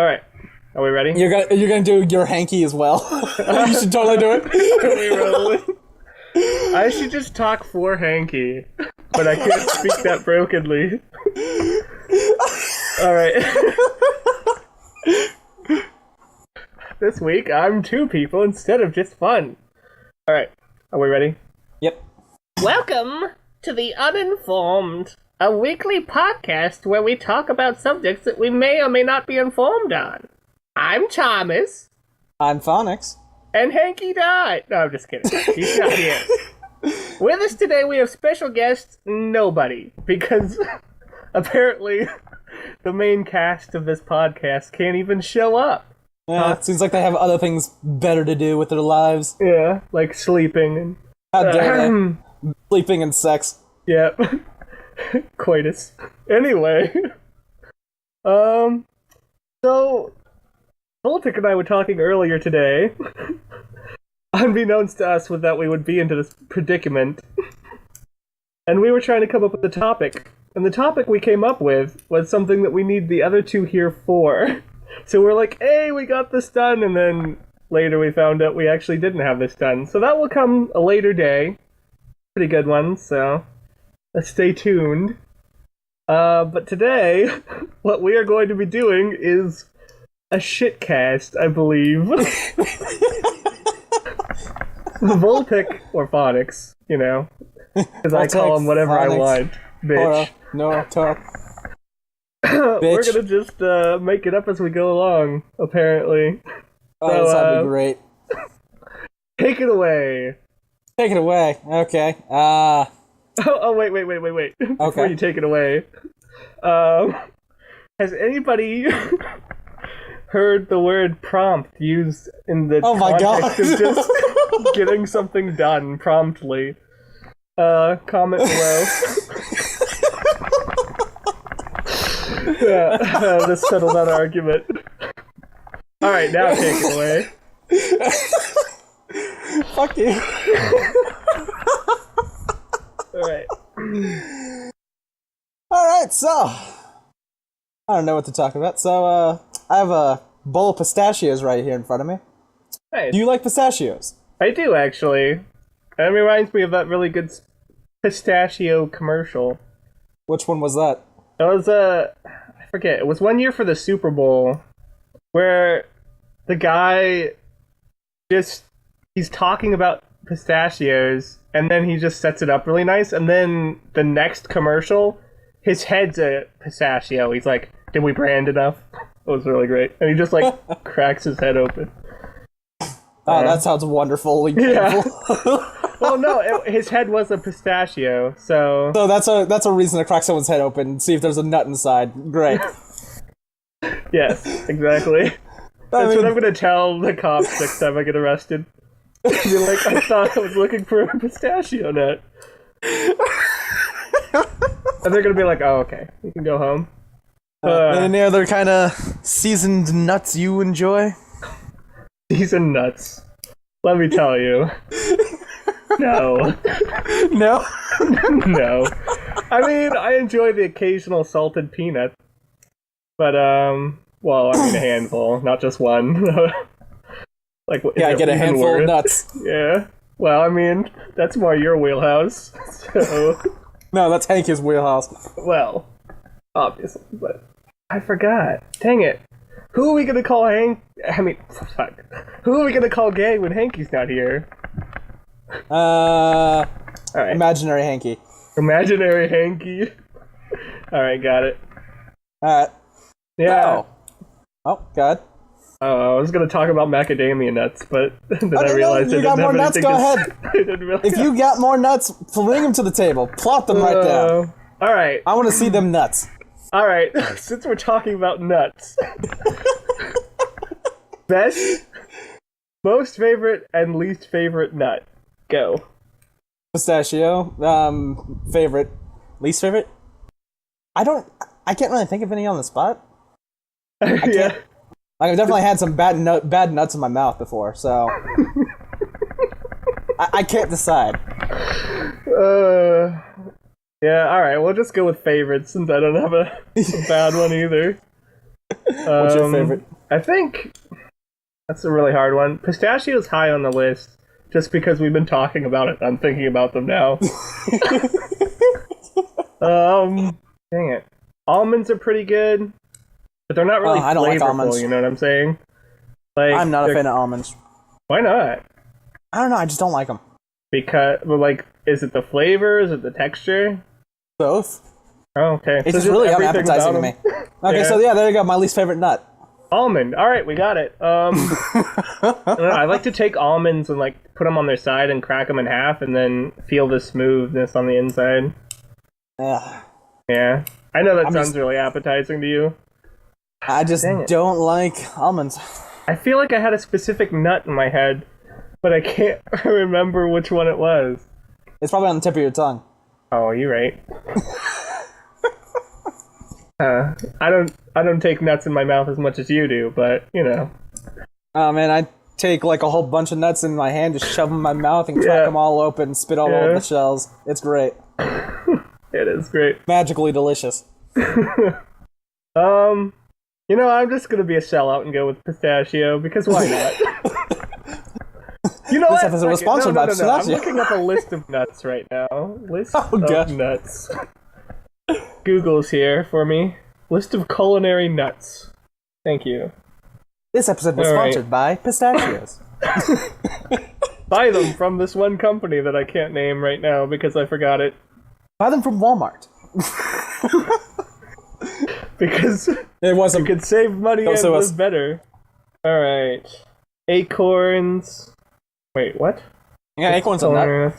All right. Are we ready? You're gonna do your hanky as well. You should totally do it. Are we rolling? I should just talk for Hanky, but I can't speak that brokenly. All right. This week, I'm two people instead of just fun. All right. Are we ready? Yep. Welcome to the Uninformed, a weekly podcast where we talk about subjects that we may or may not be informed on. I'm Thomas. I'm Phonics. And Hanky died. No, I'm just kidding. He's not here. With us today, we have special guest Nobody, because apparently the main cast of this podcast can't even show up. Yeah, it seems like they have other things better to do with their lives. Yeah, like sleeping and... How dare they? Sleeping and sex. Yeah. Coitus. Anyway. So... Voltic and I were talking earlier today, unbeknownst to us that we would be into this predicament, and we were trying to come up with a topic, and the topic we came up with was something that we need the other two here for. So we're like, hey, we got this done, and then later we found out we actually didn't have this done. So that will come a later day. Pretty good one, so let's stay tuned. But today, what we are going to be doing is a shitcast, I believe. Voltic, or Phonics, you know. Because I call him whatever Phonics. I want. Bitch. No, talk. We're gonna just make it up as we go along, apparently. Oh, so, that'd be great. Take it away. Take it away. Okay. Oh, wait. Before Okay. you take it away. Has anybody heard the word prompt used in the context of just getting something done promptly? Comment below. Yeah, let's settle that argument. Alright, now take it away. Fuck you. Alright, so I don't know what to talk about. So, I have a bowl of pistachios right here in front of me. Nice. Do you like pistachios? I do, actually. It reminds me of that really good pistachio commercial. Which one was that? It was, I forget. It was one year for the Super Bowl where the guy he's talking about pistachios and then he just sets it up really nice, and then the next commercial, his head's a pistachio. He's like, did we brand enough? It was really great. And he just, like, cracks his head open. Oh, that sounds wonderfully painful. Yeah. Well, no, his head was a pistachio, so... So that's a reason to crack someone's head open and see if there's a nut inside. Great. Yes, exactly. That's what I'm gonna tell the cops next time I get arrested. Be like, I thought I was looking for a pistachio nut. And they're gonna be like, oh, okay, you can go home. Any other kind of seasoned nuts you enjoy? Seasoned nuts. Let me tell you. No. No? No. I mean, I enjoy the occasional salted peanut. But, well, I mean a handful, not just one. Like, yeah, I get a handful of nuts. Yeah. Well, I mean, that's more your wheelhouse. So. No, that's Hanky's wheelhouse. Well, obviously, but I forgot. Dang it. Who are we gonna call fuck. Who are we gonna call gay when Hanky's not here? Alright. Imaginary Hanky. Imaginary Hanky. Alright, got it. Alright. Yeah. Oh, God. Oh, I was gonna talk about macadamia nuts, but then I realized you got more nuts, go ahead. If you got more nuts, bring them to the table. Plop them right down. Alright. I want to see them nuts. Alright, since we're talking about nuts. Best, most favorite, and least favorite nut. Go. Pistachio. Favorite. Least favorite? I can't really think of any on the spot. Yeah. Like, I've definitely had some bad nuts in my mouth before, so I can't decide. Yeah, alright, we'll just go with favorites since I don't have a bad one either. What's your favorite? I think that's a really hard one. Pistachio's high on the list, just because we've been talking about it. I'm thinking about them now. Dang it. Almonds are pretty good, but they're not really I don't like flavorful, almonds. you know what I'm saying? Like, I'm not a fan of almonds. Why not? I don't know, I just don't like them. Because, well, like, is it the flavor? Is it the texture? Both. Oh, okay. It's So just really everything unappetizing to about me. 'em? Okay, Yeah. so yeah, there you go, my least favorite nut. Almond. All right, we got it. I don't know, I like to take almonds and like put them on their side and crack them in half, and then feel the smoothness on the inside. Yeah. Yeah, I know that sounds really appetizing to you. I just don't like almonds. I feel like I had a specific nut in my head, but I can't remember which one it was. It's probably on the tip of your tongue. Oh, you're right. I don't take nuts in my mouth as much as you do, but you know. Oh man, I take like a whole bunch of nuts in my hand, just shove them in my mouth and crack them all open, spit all over the shells. It's great. It is great. Magically delicious. You know, I'm just gonna be a sellout and go with pistachio because why not? You know This what? episode was sponsored by I'm pistachio. looking up a list of nuts right now. List of gosh. nuts. Google's here for me. List of culinary nuts. Thank you. This episode was All right. sponsored by pistachios. Buy them from this one company that I can't name right now because I forgot it. Buy them from Walmart. Because It wasn't. you could save money and Also live better. Alright. Acorns. Wait, what? Yeah, acorns are nut.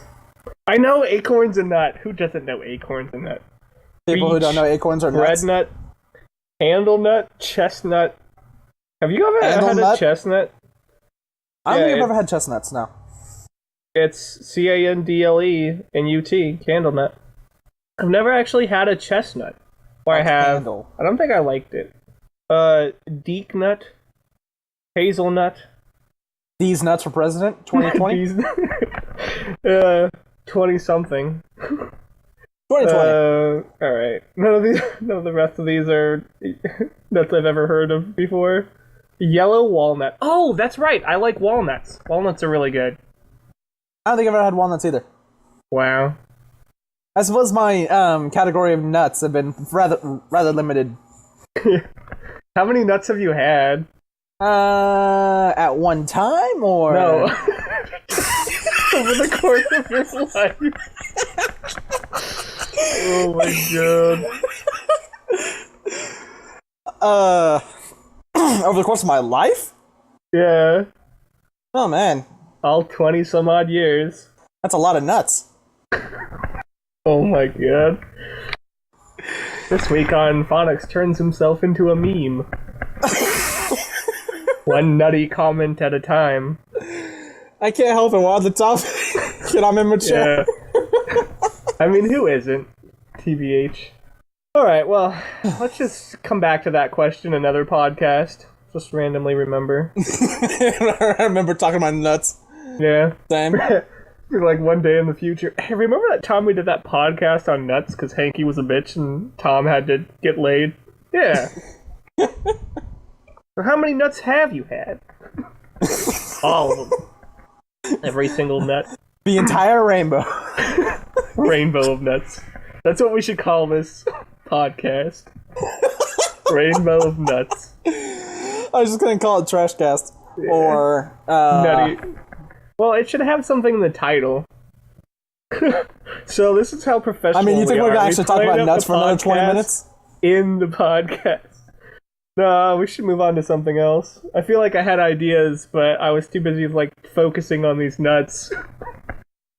I know acorns and nut. Who doesn't know acorns and nut? People who don't know acorns are Red nuts. nut, handlenut, chestnut. Have you ever had a Handlenut? chestnut? I don't think I've Yeah, ever had chestnuts, no. It's Candle and UT, candlenut. I've never actually had a chestnut. Or I Like have. candle. I don't think I liked it. Deek nut, hazelnut. These nuts for president, 2020? These 20 something. 2020. Alright. None of the rest of these are nuts I've ever heard of before. Yellow walnut. Oh, that's right. I like walnuts. Walnuts are really good. I don't think I've ever had walnuts either. Wow. I suppose my category of nuts have been rather limited. How many nuts have you had? At one time, or No. Over the course of your life. Oh my god. Over the course of my life? Yeah. Oh man, All 20 some odd years. that's a lot of nuts. Oh my god. This week on Phonics turns himself into a meme. One nutty comment at a time. I can't help it. We're on the topic, and I'm immature. Yeah. I mean, who isn't? TBH. Alright, well, let's just come back to that question another podcast. Just randomly remember. I remember talking about nuts. Yeah. Same. Like one day in the future. Hey, remember that time we did that podcast on nuts because Hanky was a bitch and Tom had to get laid? Yeah. So how many nuts have you had? All of them. Every single nut. The entire rainbow. Rainbow of nuts. That's what we should call this podcast. Rainbow of nuts. I was just gonna call it Trashcast. Or, Nutty. Well, it should have something in the title. So this is how professional I mean, you think we we're are. gonna We actually talk planned about out nuts the for another 20 podcast minutes? in the podcast. No, we should move on to something else. I feel like I had ideas, but I was too busy like focusing on these nuts.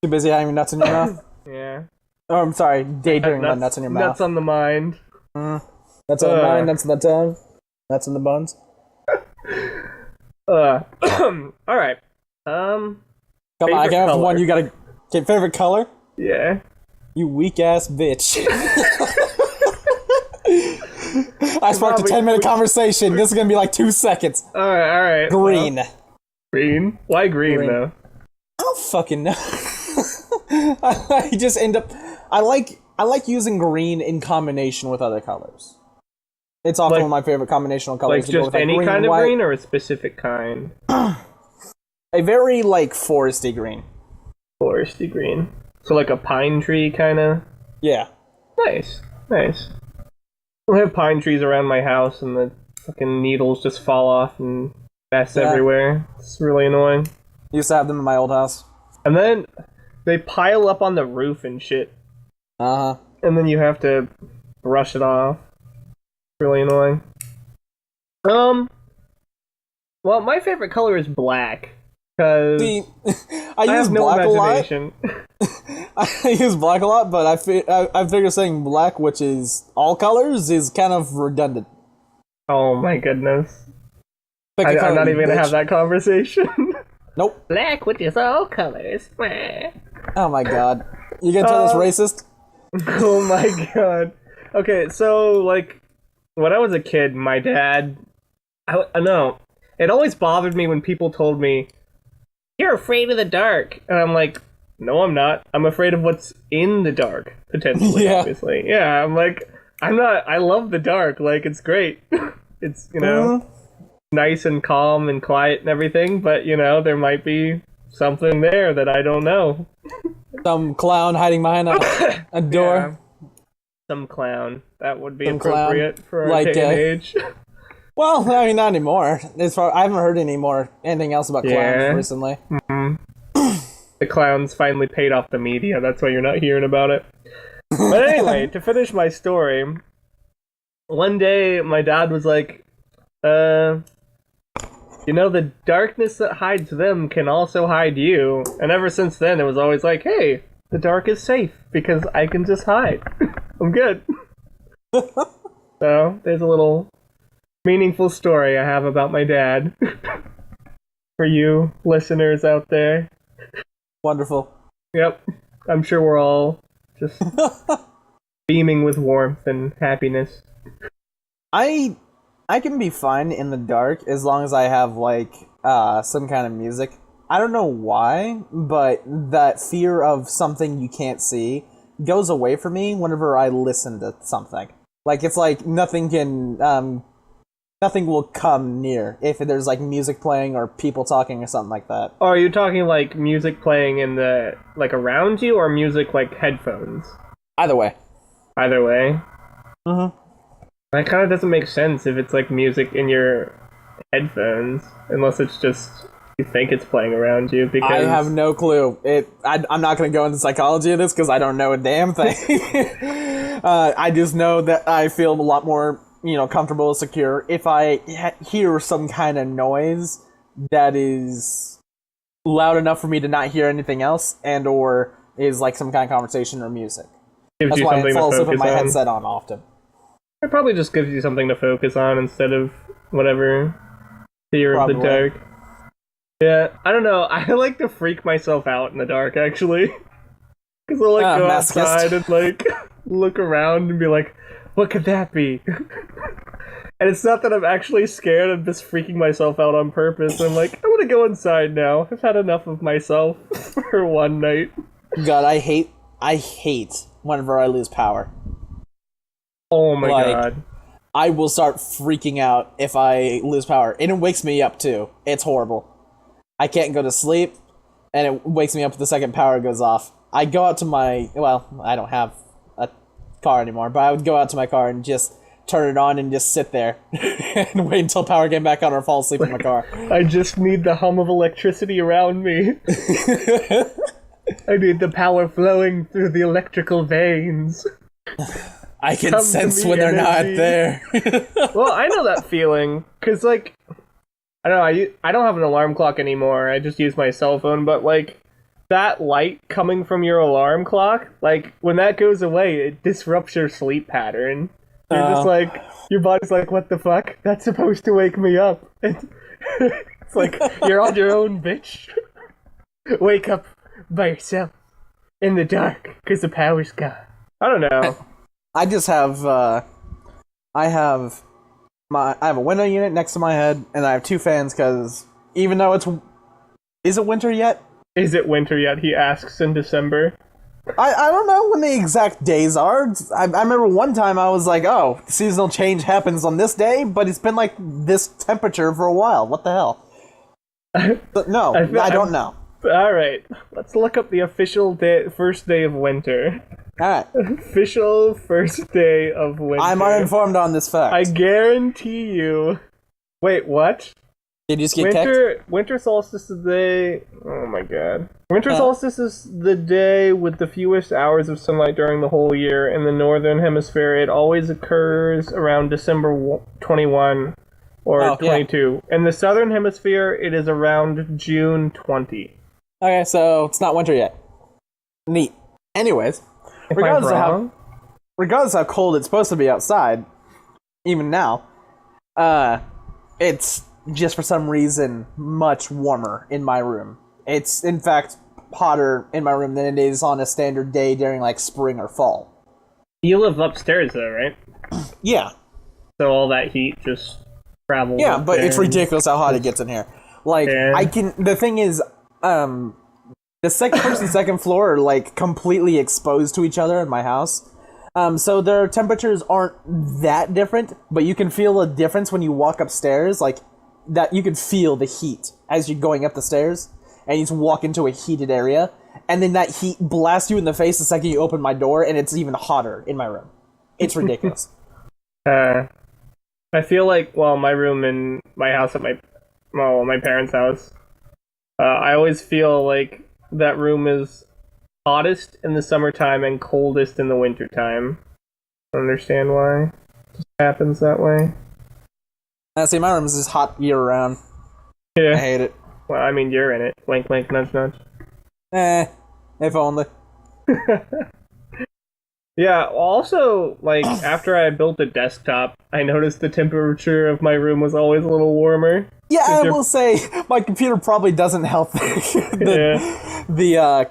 Too busy having nuts in your mouth? Yeah. Oh, I'm sorry, daydreaming about nuts in your mouth. Nuts on the mind. Nuts on the mind, nuts on the tongue, nuts in the bones. Alright. Come on, I Favorite can have color. one. You gotta get favorite color? Yeah. You weak ass bitch. I sparked a 10-minute conversation. This is gonna be like 2 seconds. Alright. Green. Well, green? Why green, though? I don't fucking know. I just end up. I like using green in combination with other colors. It's often one of my favorite combinational colors. Like just any green, kind of white. green, or a specific kind? A very, foresty green. Foresty green. So like a pine tree, kind of? Yeah. Nice. I have pine trees around my house, and the fucking needles just fall off and mess everywhere. It's really annoying. Used to have them in my old house. And then they pile up on the roof and shit. Uh-huh. And then you have to brush it off. Really annoying. Well, my favorite color is black. Because I use have no black imagination. I use black a lot, but I figure saying black, which is all colors, is kind of redundant. Oh my goodness. I'm not even gonna have that conversation. Nope. Black, which is all colors. Oh my god. You gonna tell this racist? Oh my god. Okay, so, when I was a kid, my dad... I know. It always bothered me when people told me, "You're afraid of the dark." And I'm like, no, I'm not. I'm afraid of what's in the dark, potentially, obviously. Yeah, I'm like, I'm not... I love the dark. It's great. It's, nice and calm and quiet and everything, but, there might be something there that I don't know. Some clown hiding behind a door. Yeah. Some clown. That would be Some appropriate clown. for our day and age. Well, I mean, not anymore. I haven't heard anything else about clowns recently. Mm-hmm. The clowns finally paid off the media. That's why you're not hearing about it. But anyway, to finish my story, one day my dad was like, the darkness that hides them can also hide you. And ever since then, it was always like, hey, the dark is safe because I can just hide. I'm good. So, there's a little meaningful story I have about my dad. For you listeners out there. Wonderful. Yep. I'm sure we're all just beaming with warmth and happiness. I can be fine in the dark as long as I have, some kind of music. I don't know why, but that fear of something you can't see goes away from me whenever I listen to something. It's like nothing will come near if there's, music playing or people talking or something like that. Oh, are you talking, music playing in the, around you, or music, headphones? Either way. Either way? Mm-hmm. That kind of doesn't make sense if it's, music in your headphones, unless it's just you think it's playing around you, because... I have no clue. I'm not going to go into psychology of this, because I don't know a damn thing. I just know that I feel a lot more, comfortable, secure, if I hear some kind of noise that is loud enough for me to not hear anything else, and or is, some kind of conversation or music. That's why I fall asleep with my headset on often. It probably just gives you something to focus on instead of whatever fear of the dark. Yeah, I don't know. I like to freak myself out in the dark, actually. Because I'll, go outside and, look around and be like, what could that be? And it's not that I'm actually scared, I'm just freaking myself out on purpose. I'm like, I want to go inside now. I've had enough of myself for one night. God, I hate whenever I lose power. Oh my god. I will start freaking out if I lose power. And it wakes me up, too. It's horrible. I can't go to sleep, and it wakes me up the second power goes off. I go out to my... Well, I don't have a car anymore, but I would go out to my car and just turn it on and just sit there and wait until power came back on or fall asleep in my car. I just need the hum of electricity around me. I need the power flowing through the electrical veins. I can sense when they're not there. Well, I know that feeling, because, I don't know, I don't have an alarm clock anymore, I just use my cell phone, but, that light coming from your alarm clock, when that goes away, it disrupts your sleep pattern. You're just your body's like, what the fuck? That's supposed to wake me up. It's you're on your own, bitch. Wake up by yourself in the dark, because the power's gone. I don't know. I just have, I have a window unit next to my head, and I have two fans, because even though is it winter yet? Is it winter yet? He asks in December. I don't know when the exact days are. I remember one time I was like, oh, seasonal change happens on this day, but it's been like this temperature for a while. What the hell? But no, I don't know. Alright, let's look up the official first day of winter. Alright. Official first day of winter. I'm uninformed on this fact. I guarantee you... Wait, what? Did you just get kicked? Winter solstice is the day... Oh my god. Winter solstice is the day with the fewest hours of sunlight during the whole year. In the northern hemisphere, it always occurs around December 21 or 22. Yeah. In the southern hemisphere, it is around June 20. Okay, so it's not winter yet. Neat. Anyways, regardless of how cold it's supposed to be outside, even now, it's just for some reason much warmer in my room. It's in fact hotter in my room than it is on a standard day during like spring or fall. You live upstairs though, right? Yeah. So all that heat just travels. Yeah, but it's ridiculous how hot it gets in here. Like the thing is, the first and second floor are like completely exposed to each other in my house. So their temperatures aren't that different, but you can feel a difference when you walk upstairs, like that you can feel the heat as you're going up the stairs, and you just walk into a heated area, and then that heat blasts you in the face the second you open my door, and it's even hotter in my room. It's ridiculous. I feel like, my room in my house at my parents' house, I always feel like that room is hottest in the summertime and coldest in the wintertime. I don't understand why. It just happens that way. See, my room is just hot year-round. Yeah. I hate it. Well, I mean, you're in it. Wink, wink, nudge, nudge. If only. Yeah, also, like, after I built a desktop, I noticed the temperature of my room was always a little warmer. Yeah, I will say, my computer probably doesn't help the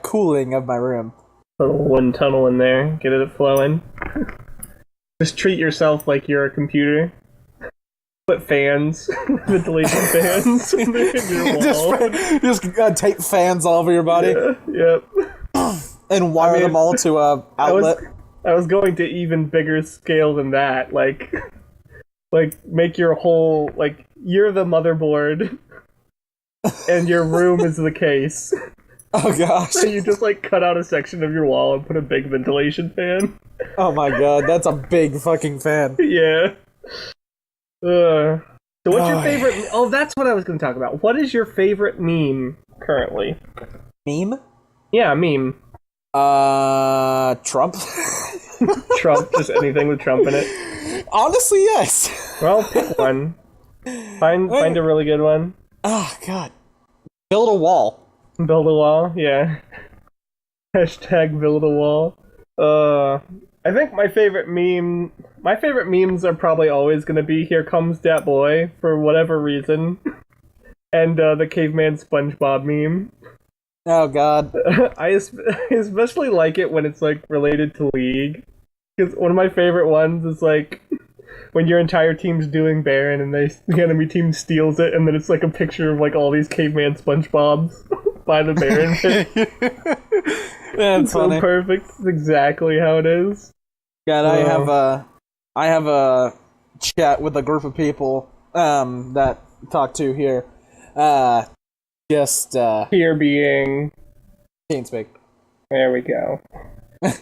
cooling of my room. A little wind tunnel in there, get it flowing. Just treat yourself like you're a computer. Put fans, ventilation fans in your wall. Just tape fans all over your body. Yeah, yep. And wire them all to a outlet. I was going to even bigger scale than that. Like make your whole, like, you're the motherboard, and your room is the case. Oh gosh. So you just, like, cut out a section of your wall and put a big ventilation fan. Oh my god, that's a big fucking fan. Yeah. So what's your favorite... Oh, that's what I was going to talk about. What is your favorite meme currently? Meme? Yeah, meme. Trump? Trump, just anything with Trump in it? Honestly, yes. Well, pick one. Find a really good one. Oh, God. Build a wall. Build a wall, yeah. Hashtag build a wall. I think my favorite memes are probably always going to be Here Comes Dat Boy, for whatever reason. And the Caveman SpongeBob meme. Oh, God. I especially like it when it's, like, related to League. Because one of my favorite ones is, like, when your entire team's doing Baron and the enemy team steals it, and then it's, like, a picture of, like, all these Caveman SpongeBobs by the Baron pit. That's funny. So perfect. It's exactly how it is. God, I have a chat with a group of people that talk to here. Here being TeamSpeak. There we go.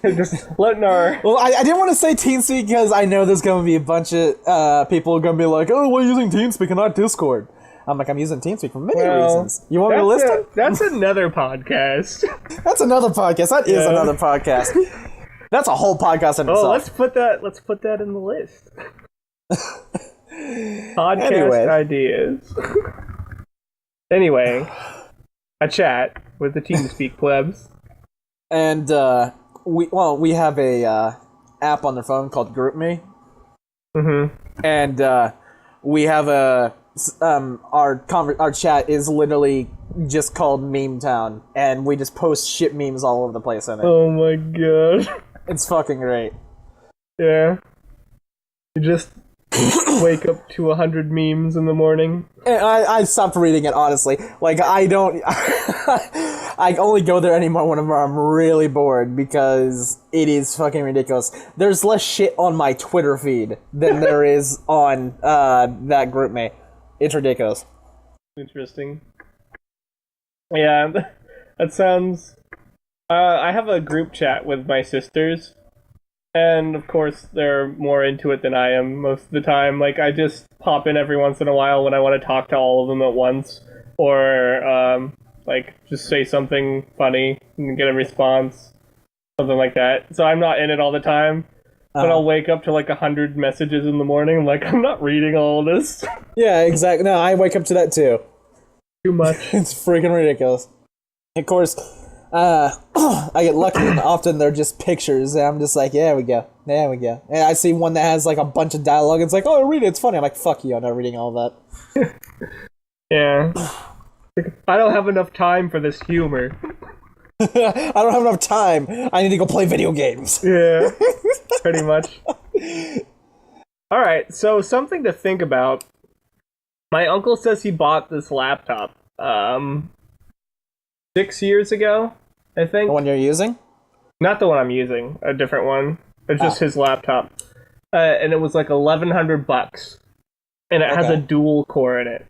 Just letting our... Well, I didn't want to say TeamSpeak because I know there's going to be a bunch of people who are going to be like, oh, why are you using TeamSpeak and not Discord? I'm like, I'm using TeamSpeak for many reasons. You want me to list them? That's another podcast. That's another podcast. That is another podcast. That's a whole podcast in itself. Oh, let's put that in the list. Podcast ideas. Anyway, a chat with the TeamSpeak plebs. And we have a app on their phone called GroupMe. Mm-hmm. And we have our chat is literally just called Meme Town, and we just post shit memes all over the place in it. Oh my god. It's fucking great. Yeah. You just wake up to 100 memes in the morning. I stopped reading it, honestly. Like, I don't... I only go there anymore when I'm really bored, because it is fucking ridiculous. There's less shit on my Twitter feed than there is on that GroupMe. It's ridiculous. Interesting. Yeah, that sounds... I have a group chat with my sisters, and of course they're more into it than I am most of the time. Like, I just pop in every once in a while when I want to talk to all of them at once, or like just say something funny and get a response, something like that. So I'm not in it all the time, but I'll wake up to like 100 messages in the morning. I'm like, I'm not reading all this. Yeah, exactly. No, I wake up to that too. Too much. It's freaking ridiculous. Of course, I get lucky, and often they're just pictures, and I'm just like, yeah, we go. There we go. And I see one that has like a bunch of dialogue, and it's like, oh, read it, it's funny. I'm like, fuck you, I'm not reading all that. Yeah. I don't have enough time for this humor. I don't have enough time. I need to go play video games. Yeah, pretty much. Alright, so something to think about. My uncle says he bought this laptop 6 years ago, I think. The one you're using? Not the one I'm using, a different one. It's just his laptop. And it was like $1,100. And it has a dual core in it.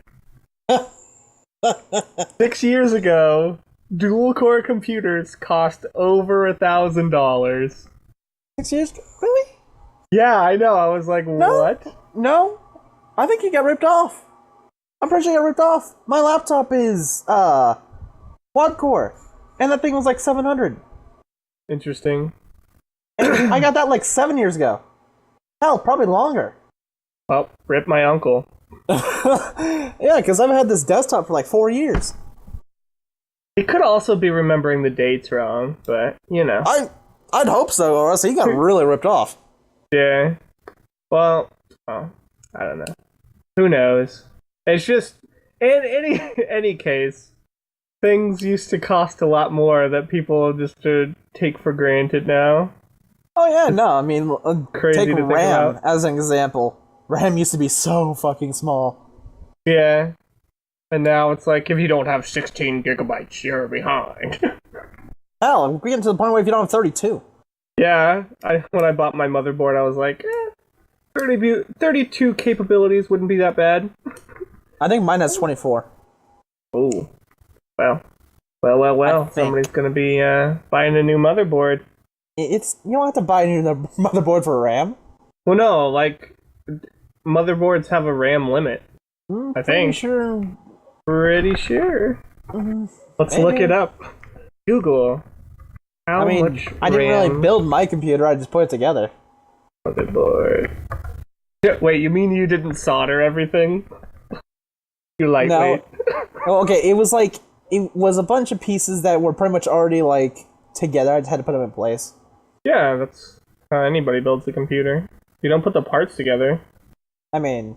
6 years ago, dual core computers cost over $1,000. 6 years ago? Really? Yeah, I know. I was like, what? No. I think you got ripped off. I'm pretty sure you got ripped off. My laptop is, quad core. And that thing was like $700. Interesting. And I got that like 7 years ago. Hell, probably longer. Well, rip my uncle. Yeah, because I've had this desktop for like 4 years. He could also be remembering the dates wrong, but, you know. I'd hope so, or else he got really ripped off. Yeah. Well, I don't know. Who knows? It's just, in any case, things used to cost a lot more that people just take for granted now. Oh yeah, no, I mean, Crazy take to think RAM about. as an example. RAM used to be so fucking small. Yeah. And now it's like, if you don't have 16 gigabytes, you're behind. Hell, we're getting to the point where if you don't have 32. Yeah, when I bought my motherboard, I was like, 32 capabilities wouldn't be that bad. I think mine has 24. Ooh. Well. Somebody's gonna be buying a new motherboard. You don't have to buy a new motherboard for RAM. Well, no, like, motherboards have a RAM limit. I think. Pretty sure. Let's look it up. Google. How much RAM? I didn't really build my computer, I just put it together. Motherboard. Wait, you mean you didn't solder everything? You lightweight. No. Oh, okay, it was a bunch of pieces that were pretty much already, like, together. I just had to put them in place. Yeah, that's how anybody builds a computer. You don't put the parts together. I mean...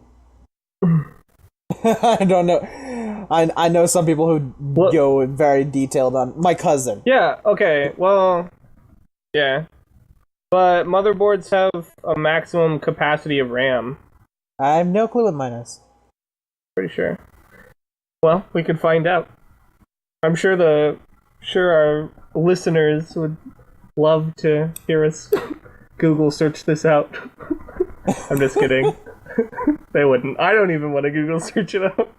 I don't know. I know some people who go very detailed on... My cousin. Yeah, okay, well... Yeah. But motherboards have a maximum capacity of RAM. I have no clue what mine is. Pretty sure. Well, we could find out. I'm sure our listeners would love to hear us Google search this out. I'm just kidding. They wouldn't. I don't even want to Google search it out.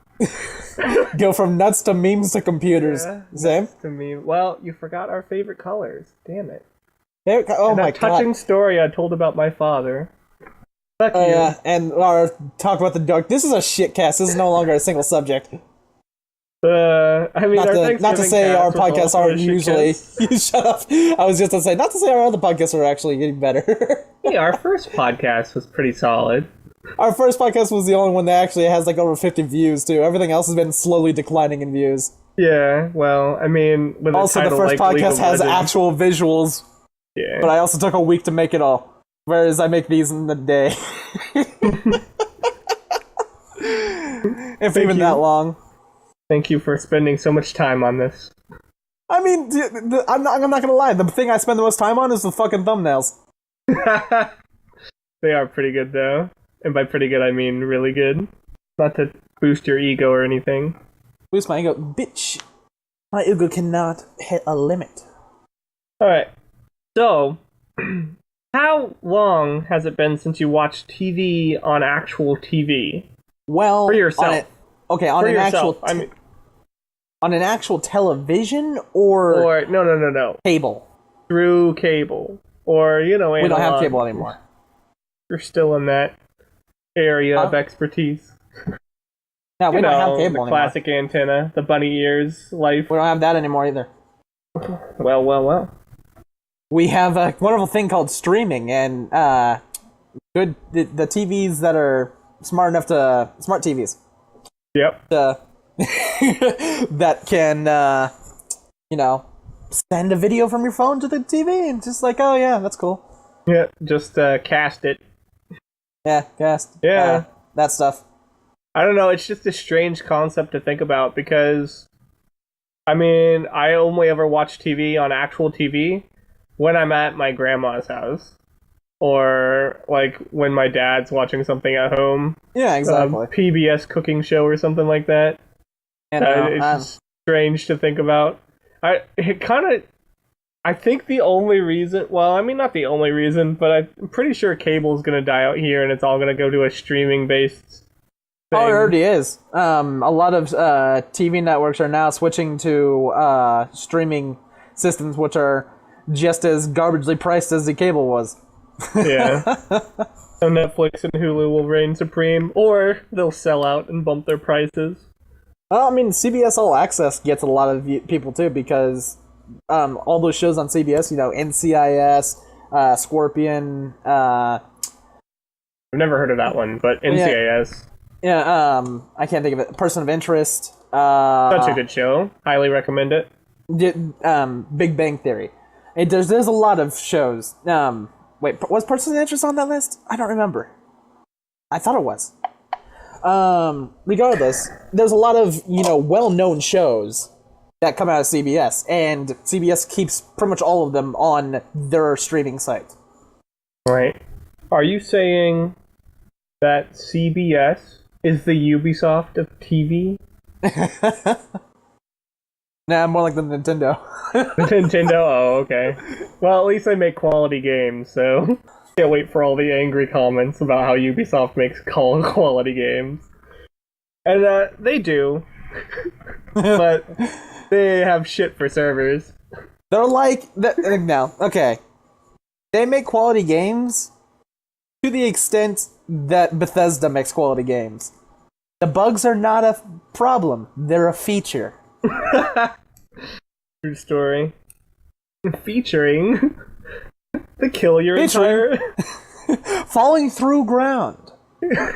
Go from nuts to memes to computers. Yeah, Same? to me. Well, you forgot our favorite colors. Damn it. Oh my god. That touching story I told about my father. Fuck you. Yeah, and talk about the dark. This is a shit cast. This is no longer a single subject. I mean, not to say our podcasts aren't usually. Shut up. I was just going to say, not to say our other podcasts are actually getting better. Yeah, our first podcast was pretty solid. Our first podcast was the only one that actually has like over 50 views too. Everything else has been slowly declining in views. Yeah, well, I mean, with also a title the first like podcast has actual visuals. Yeah. But I also took a week to make it all, whereas I make these in a day. If even that long. Thank you for spending so much time on this. I mean, I'm not gonna lie. The thing I spend the most time on is the fucking thumbnails. They are pretty good, though. And by pretty good, I mean really good. Not to boost your ego or anything. Boost my ego. Bitch. My ego cannot hit a limit. Alright. So, how long has it been since you watched TV on actual TV? Well, For yourself. On an actual television or no. cable? Through cable. Or, analog. We don't have cable anymore. You're still in that area of expertise. No, we don't have cable the anymore. Classic antenna, the bunny ears, life. We don't have that anymore either. Well. We have a wonderful thing called streaming, and the TVs that are smart TVs. Yep. That can, send a video from your phone to the TV, and just like, oh yeah, that's cool. Yeah, just cast it. Yeah, cast. Yeah. That stuff. I don't know, it's just a strange concept to think about because, I mean, I only ever watch TV on actual TV when I'm at my grandma's house. Or, like, when my dad's watching something at home. Yeah, exactly. PBS cooking show or something like that. It's just strange to think about. I think the only reason, well, I mean, not the only reason, but I'm pretty sure cable's gonna die out here and it's all gonna go to a streaming-based thing. Oh, it already is. A lot of TV networks are now switching to streaming systems, which are just as garbagely priced as the cable was. Yeah. So Netflix and Hulu will reign supreme, or they'll sell out and bump their prices. Well, I mean, CBS All Access gets a lot of people, too, because all those shows on CBS, NCIS, Scorpion... I've never heard of that one, but NCIS... Yeah, I can't think of it. Person of Interest. Such a good show. Highly recommend it. Big Bang Theory. There's a lot of shows. Wait, was Person of Interest on that list? I don't remember. I thought it was. Regardless, there's a lot of, well-known shows that come out of CBS, and CBS keeps pretty much all of them on their streaming site. Right. Are you saying that CBS is the Ubisoft of TV? Nah, more like the Nintendo. Nintendo? Oh, okay. Well, at least they make quality games, so can't wait for all the angry comments about how Ubisoft makes quality games. And they do, but they have shit for servers. They're like... okay. They make quality games to the extent that Bethesda makes quality games. The bugs are not a problem. They're a feature. True story. Featuring the kill your entire... falling through ground.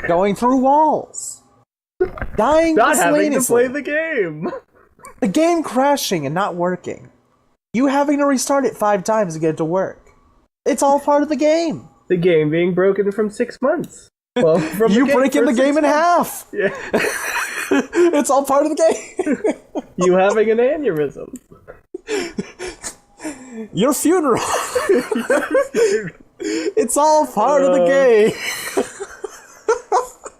Going through walls. Dying not having to play miscellaneously. the game. The game crashing and not working. You having to restart it 5 times to get it to work. It's all part of the game. The game being broken from 6 months. Well, from you breaking the game in half. Yeah. It's all part of the game. You having an aneurysm. Your funeral. It's all part of the game.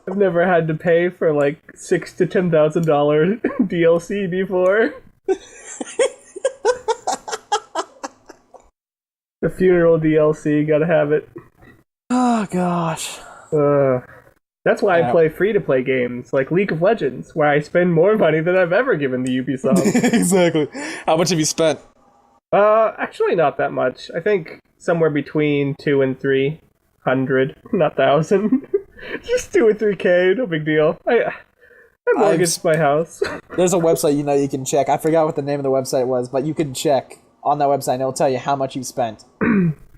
I've never had to pay for like $6,000 to $10,000 DLC before. The funeral DLC, gotta have it. Oh gosh. That's why I play free-to-play games like League of Legends, where I spend more money than I've ever given to Ubisoft. Exactly. How much have you spent? Actually not that much. I think somewhere between 200 and 300, not 1,000. Just 2 or 3K, no big deal. I mortgaged my house. There's a website you can check. I forgot what the name of the website was, but you can check on that website and it'll tell you how much you've spent.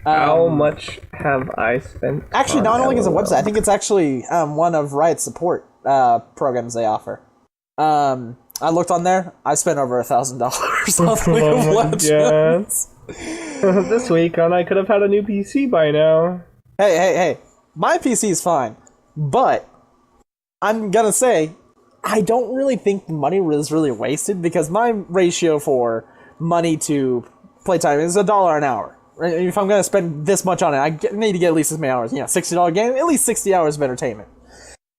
How much have I spent? Actually, not only is it a website, I think it's actually one of Riot's support programs they offer. I looked on there. I spent over $1,000 on League of Legends. This week, and I could have had a new PC by now. Hey. My PC is fine, but I'm gonna say I don't really think the money was really wasted because my ratio for money to playtime is $1 an hour. if I'm gonna spend this much on it, need to get at least as many hours. $60 game, at least 60 hours of entertainment.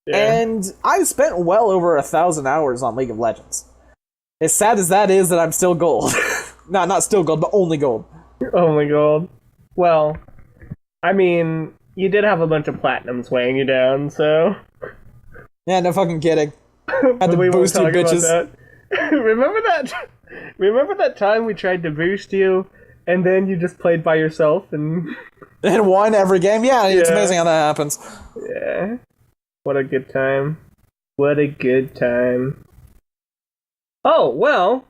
Yeah. And I've spent well over 1,000 hours on League of Legends. As sad as that is, that I'm still gold. No, not still gold, but only gold. Only gold. Well, I mean, you did have a bunch of platinums weighing you down, so. Yeah, no fucking kidding. Had to boost you, bitches. Remember that time we tried to boost you, and then you just played by yourself and won every game? Yeah, it's amazing how that happens. Yeah. What a good time. What a good time. Oh, well.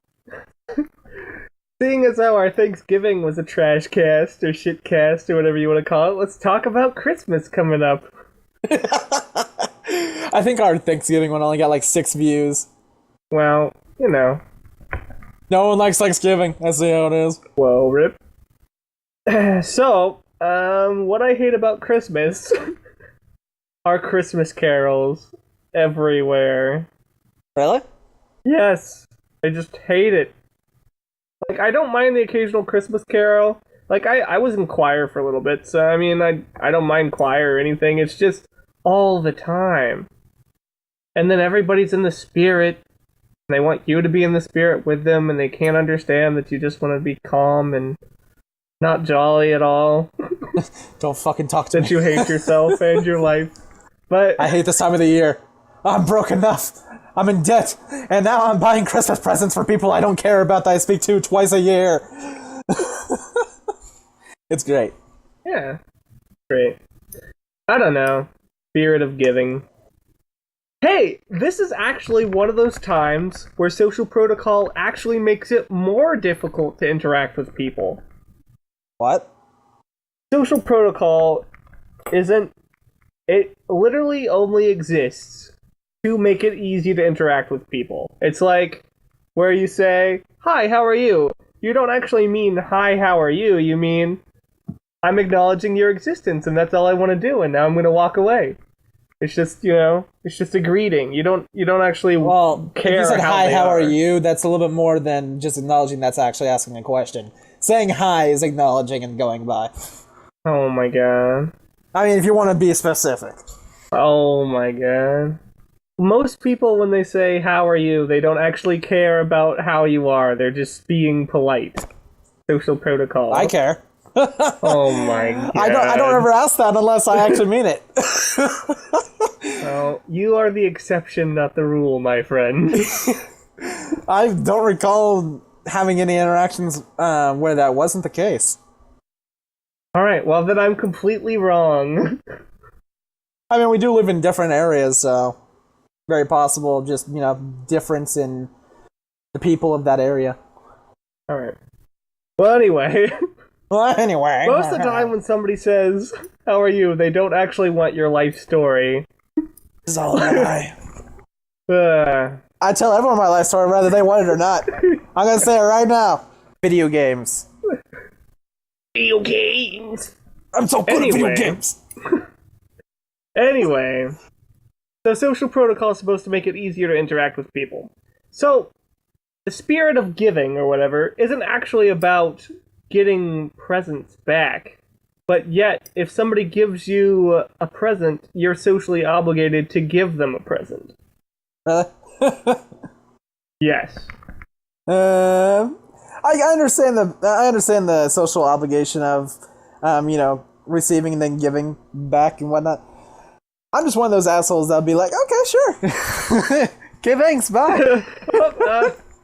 Seeing as how our Thanksgiving was a trash cast, or shit cast, or whatever you want to call it, let's talk about Christmas coming up. I think our Thanksgiving one only got like 6 views. Well, No one likes Thanksgiving. That's how it is. Well, rip. So, what I hate about Christmas are Christmas carols everywhere. Really? Yes. I just hate it. Like, I don't mind the occasional Christmas carol. Like, I was in choir for a little bit, so, I mean, I don't mind choir or anything. It's just all the time. And then everybody's in the spirit, and they want you to be in the spirit with them, and they can't understand that you just want to be calm and not jolly at all. Don't fucking talk to me. That you hate yourself and your life. But I hate this time of the year. I'm broke enough. I'm in debt, and now I'm buying Christmas presents for people I don't care about that I speak to twice a year. It's great. Yeah. Great. I don't know. Spirit of giving. Hey, this is actually one of those times where social protocol actually makes it more difficult to interact with people. What? Social protocol isn't... It literally only exists to make it easy to interact with people. It's like where you say, "Hi, how are you?" You don't actually mean, "Hi, how are you?" You mean, "I'm acknowledging your existence, and that's all I want to do, and now I'm going to walk away." It's just, it's just a greeting. You don't actually care. If you said, "Hi, how are you?" you?" That's a little bit more than just acknowledging. That's actually asking a question. Saying hi is acknowledging and going by. Oh my god. I mean, if you want to be specific. Oh my god. Most people, when they say, "How are you?" they don't actually care about how you are. They're just being polite. Social protocol. I care. Oh my god. I don't ever ask that unless I actually mean it. Well, you are the exception, not the rule, my friend. I don't recall having any interactions where that wasn't the case. Alright, well then I'm completely wrong. I mean, we do live in different areas, so very possible just, difference in the people of that area. Alright. Well, anyway. Well, anyway. Most of the time when somebody says, "How are you?" they don't actually want your life story. This is all a lie. I tell everyone my life story whether they want it or not. I'm gonna say it right now. Video games. Video games! I'm so good at video games! Anyway. So social protocol is supposed to make it easier to interact with people. So, the spirit of giving, or whatever, isn't actually about getting presents back. But yet, if somebody gives you a present, you're socially obligated to give them a present. Yes. I understand the social obligation of, receiving and then giving back and whatnot. I'm just one of those assholes that'll be like, okay, sure. Okay, thanks, bye.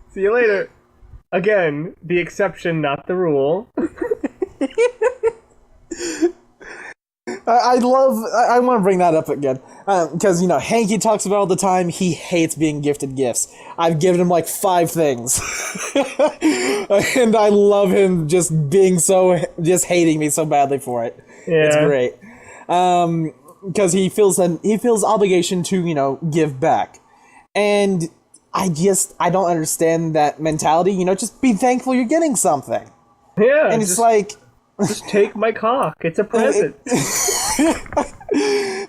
See you later. Again, the exception, not the rule. I want to bring that up again. Because, Hanky talks about all the time, he hates being gifted gifts. I've given him like 5 things. And I love him just hating me so badly for it. Yeah. It's great. Because he feels obligation to, give back. And I don't understand that mentality. Just be thankful you're getting something. Yeah. And it's like... Just take my cock. It's a present.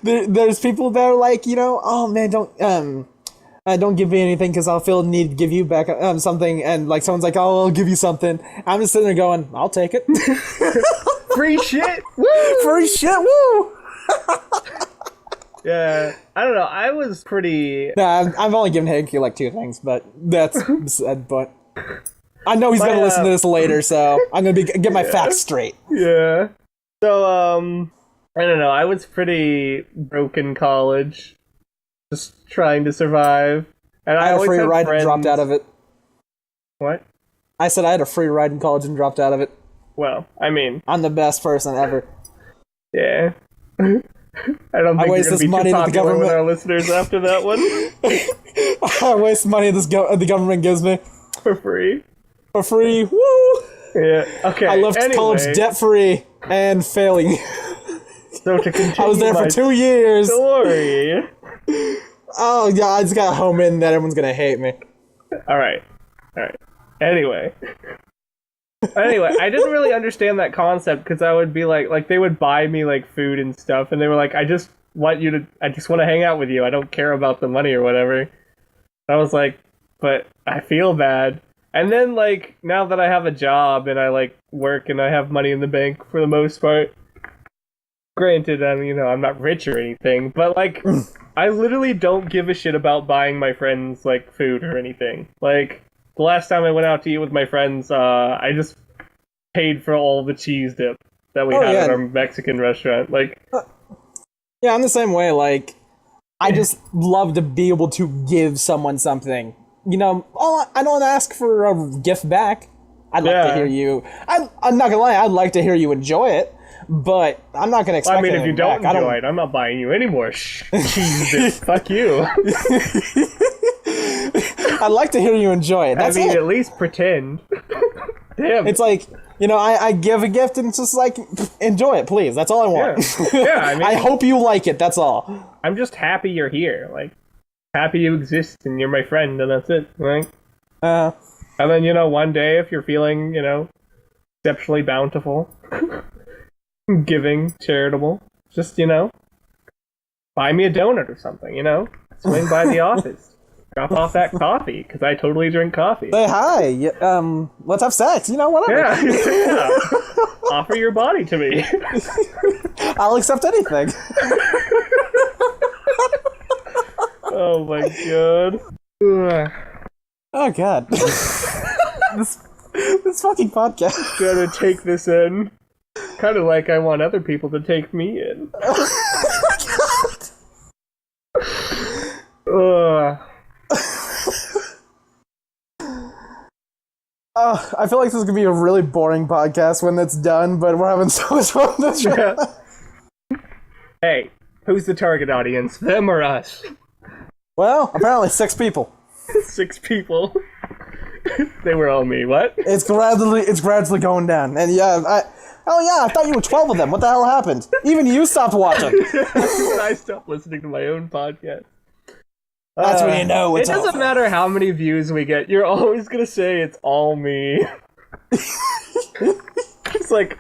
There's people that are like, oh man, don't give me anything because I'll feel the need to give you back something. And like someone's like, oh, I'll give you something. I'm just sitting there going, I'll take it. Free shit! Woo! Free shit, woo! Yeah, I don't know. I was pretty. Nah, I've only given Hanky like 2 things, but that's said. But I know he's gonna listen to this later, so I'm gonna get my facts straight. Yeah. So I don't know. I was pretty broke in college, just trying to survive. And I had a always free had ride friends... and dropped out of it. What? I said I had a free ride in college and dropped out of it. Well, I mean, I'm the best person ever. Yeah. I don't think I waste you're this gonna be money too that the popular with government. our listeners after that one. I waste money the government gives me For free. for free. Woo! Yeah. Okay. I left anyway, college debt free and failing. So to continue, I was there for my 2 years. story. Oh yeah, I just got home in that everyone's gonna hate me. All right. Anyway, I didn't really understand that concept because I would be like they would buy me like food and stuff, and they were like, I just want to hang out with you. I don't care about the money or whatever. I was like, but I feel bad. And then like now that I have a job and I like work and I have money in the bank for the most part. Granted, I'm not rich or anything, but like I literally don't give a shit about buying my friends like food or anything. Like the last time I went out to eat with my friends, I just paid for all the cheese dip that we had at our Mexican restaurant. Like, yeah, I'm the same way. Like, I just love to be able to give someone something. I don't ask for a gift back. I'd like to hear you. I'm not gonna lie. I'd like to hear you enjoy it, but I'm not gonna expect. If you don't enjoy it, I'm not buying you any more cheese dip. Fuck you. I'd like to hear you enjoy it. That's it. At least pretend. Damn. It's like, I give a gift and it's just like, enjoy it, please. That's all I want. Yeah, I hope you like it. That's all. I'm just happy you're here. Like, happy you exist and you're my friend, and that's it. Right? And then, one day if you're feeling, exceptionally bountiful, giving, charitable, just, buy me a donut or something, Swing by the office. Drop off that coffee, because I totally drink coffee. Say hi. Let's have sex. Whatever. Yeah. Offer your body to me. I'll accept anything. Oh my god. Oh god. this fucking podcast. Gotta take this in. Kind of like I want other people to take me in. I feel like this is gonna be a really boring podcast when it's done, but we're having so much fun this show. Hey, who's the target audience? Them or us? Well, apparently 6 people. 6 people. They were all me. What? It's gradually going down, and I thought you were 12 of them. What the hell happened? Even you stopped watching. I stopped listening to my own podcast. That's when you know it doesn't matter how many views we get. You're always gonna say it's all me. It's like,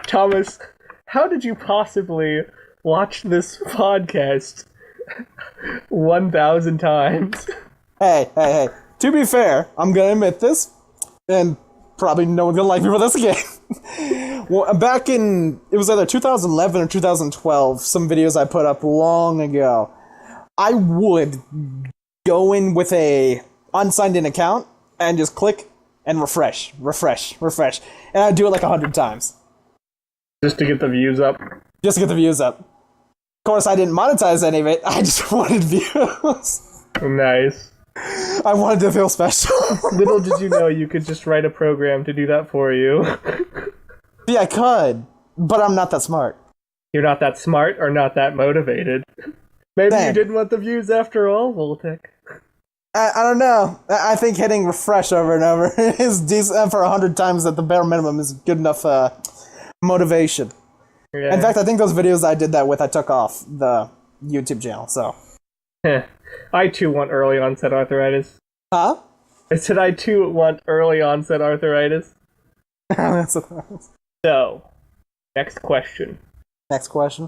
Thomas, how did you possibly watch this podcast 1,000 times? Hey. To be fair, I'm gonna admit this, and probably no one's gonna like me for this again. Well, back in, it was either 2011 or 2012, some videos I put up long ago, I would go in with a unsigned in account and just click and refresh. And I'd do it like 100 times. Just to get the views up? Just to get the views up. Of course, I didn't monetize any of it, I just wanted views. Nice. I wanted to feel special. Little did you know you could just write a program to do that for you. Yeah, I could, but I'm not that smart. You're not that smart or not that motivated. Maybe you didn't want the views after all, Voltic. I don't know. I think hitting refresh over and over is decent for 100 times at the bare minimum is good enough motivation. Yeah. In fact, I think those videos I did that with, I took off the YouTube channel, so. I too want early onset arthritis. Huh? I said I too want early onset arthritis. So, next question.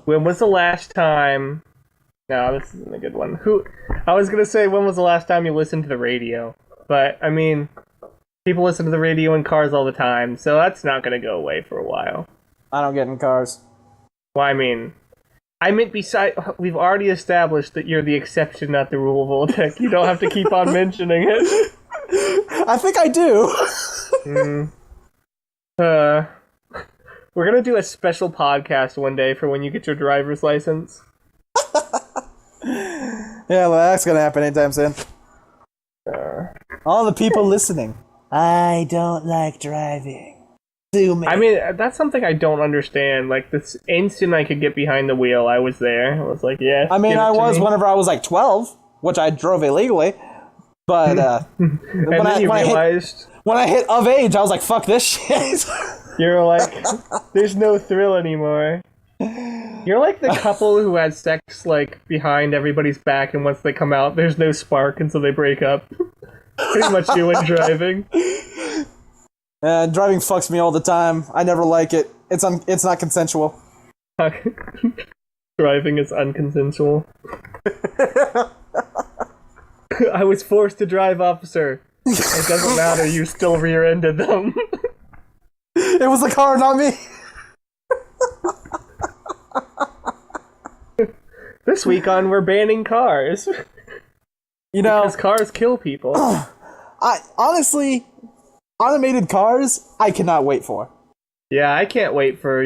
When was the last time... No, this isn't a good one. I was gonna say, when was the last time you listened to the radio? But, I mean, people listen to the radio in cars all the time, so that's not gonna go away for a while. I don't get in cars. Well, I meant we've already established that you're the exception, not the rule, Voltec. You don't have to keep on mentioning it. I think I do. We're gonna do a special podcast one day for when you get your driver's license. Yeah, well, that's gonna happen anytime soon. All the people listening. I don't like driving. Sue me. I mean, that's something I don't understand. Like, this instant I could get behind the wheel, I was there. I was like, yeah. I mean, I was whenever I was like 12, which I drove illegally. But and when then you realized when I hit of age, I was like, fuck this shit. You're like, there's no thrill anymore. You're like the couple who had sex, like, behind everybody's back, and once they come out, there's no spark, and so they break up. Pretty much you and driving. Driving fucks me all the time. I never like it. It's not consensual. Driving is unconsensual. I was forced to drive, officer. It doesn't matter, you still rear-ended them. It was the car, not me. This week on We're Banning Cars. You know, because cars kill people. I honestly, automated cars, I cannot wait for. Yeah, I can't wait for,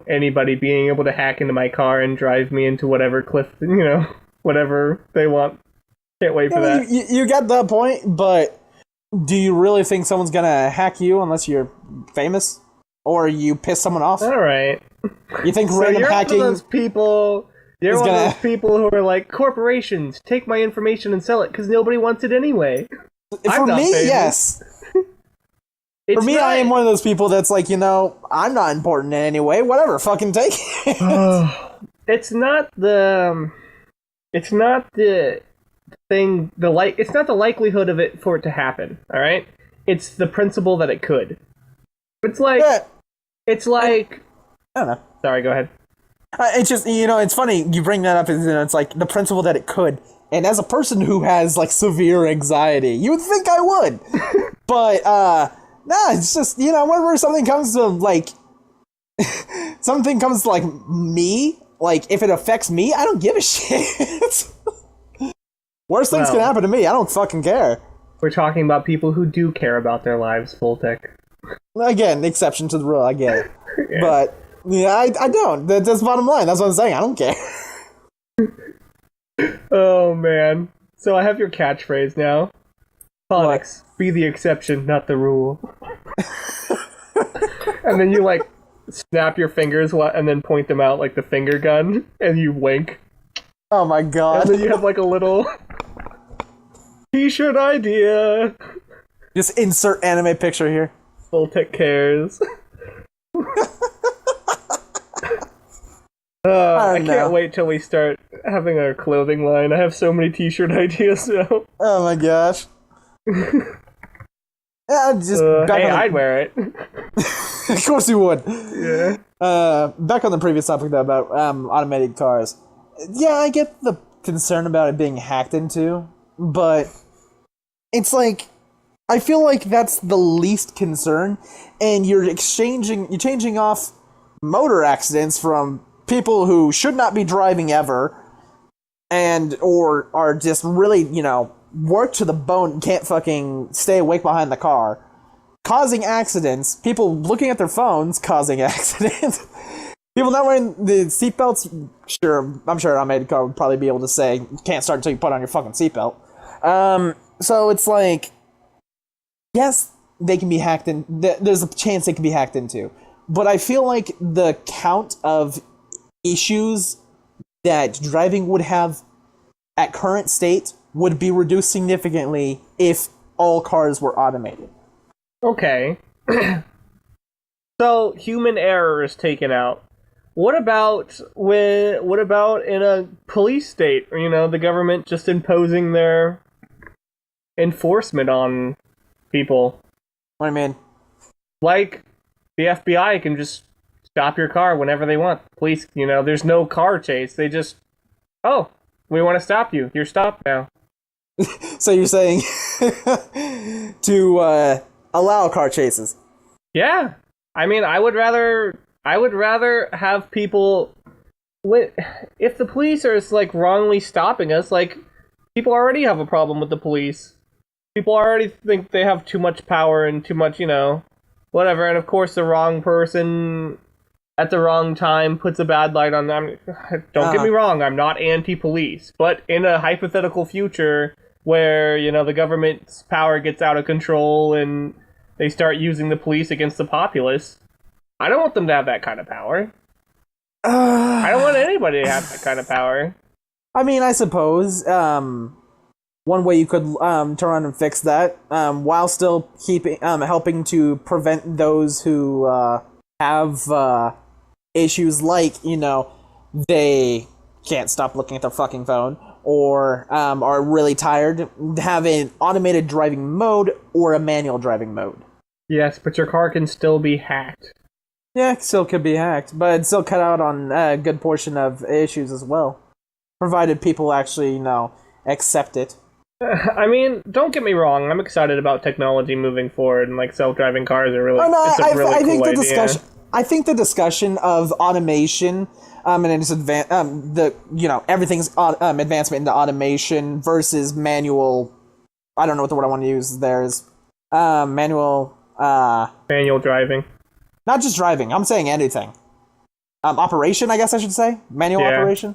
anybody being able to hack into my car and drive me into whatever cliff, whatever they want. Can't wait for that. You get that point, but do you really think someone's gonna hack you unless you're famous? Or you piss someone off? Alright. You think so random you're hacking... One of those people... You're one of those people who are like, corporations, take my information and sell it, because nobody wants it anyway. For me, yes. For me, I am one of those people that's like, I'm not important in any way. Whatever, fucking take it. It's not the thing, it's not the likelihood of it for it to happen, alright? It's the principle that it could. It's like, I don't know. Sorry, go ahead. It's just, it's funny you bring that up, it's like the principle that it could. And as a person who has, like, severe anxiety, you would think I would. But, it's just, whenever something comes to, like, me, like, if it affects me, I don't give a shit. Worst things can happen to me, I don't fucking care. We're talking about people who do care about their lives, Voltec. Again, exception to the rule, I get it. Yeah. But, yeah, I don't. That's the bottom line. That's what I'm saying. I don't care. Oh, man. So I have your catchphrase now. Phonics, be the exception, not the rule. And then you, like, snap your fingers and then point them out like the finger gun, and you wink. Oh my god. And then you have, like, a little t-shirt idea. Just insert anime picture here. Voltec cares. I can't wait till we start having our clothing line. I have so many t-shirt ideas now. Oh my gosh. Yeah, just I'd wear it. Of course you would. Yeah. Back on the previous topic though about automated cars. Yeah, I get the concern about it being hacked into, but it's like I feel like that's the least concern, and you're changing off motor accidents from people who should not be driving ever, or are just really, worked to the bone and can't fucking stay awake behind the car, causing accidents, people looking at their phones causing accidents, people not wearing the seatbelts. Sure, I'm sure an automated car would probably be able to say, you can't start until you put on your fucking seatbelt. So it's like, yes, they can be hacked in, there's a chance they can be hacked into, but I feel like the count of issues that driving would have at current state would be reduced significantly if all cars were automated. Okay. So human error is taken out. What about in a police state, or, the government just imposing their enforcement on people? What do you mean? Like, the FBI can just stop your car whenever they want. Police, there's no car chase. They just, we want to stop you. You're stopped now. So you're saying to allow car chases? Yeah. I mean, I would rather I would rather have people. If the police are like wrongly stopping us, like people already have a problem with the police. People already think they have too much power and too much, whatever. And of course, the wrong person at the wrong time puts a bad light on them. Don't get me wrong, I'm not anti-police, but in a hypothetical future where the government's power gets out of control and they start using the police against the populace, I don't want them to have that kind of power. I don't want anybody to have that kind of power. I mean, I suppose one way you could turn around and fix that, while still keeping helping to prevent those who have issues like they can't stop looking at their fucking phone or are really tired, have an automated driving mode or a manual driving mode. Yes, but your car can still be hacked. Yeah, it still could be hacked, but it'd still cut out on a good portion of issues as well. Provided people actually, accept it. I mean, don't get me wrong, I'm excited about technology moving forward, and like self-driving cars are really, I think cool the idea. discussion I think the discussion of automation and its everything's advancement into automation versus manual, I don't know what the word I want to use there is, manual driving. Not just driving, I'm saying anything. Operation, I guess I should say. Manual operation.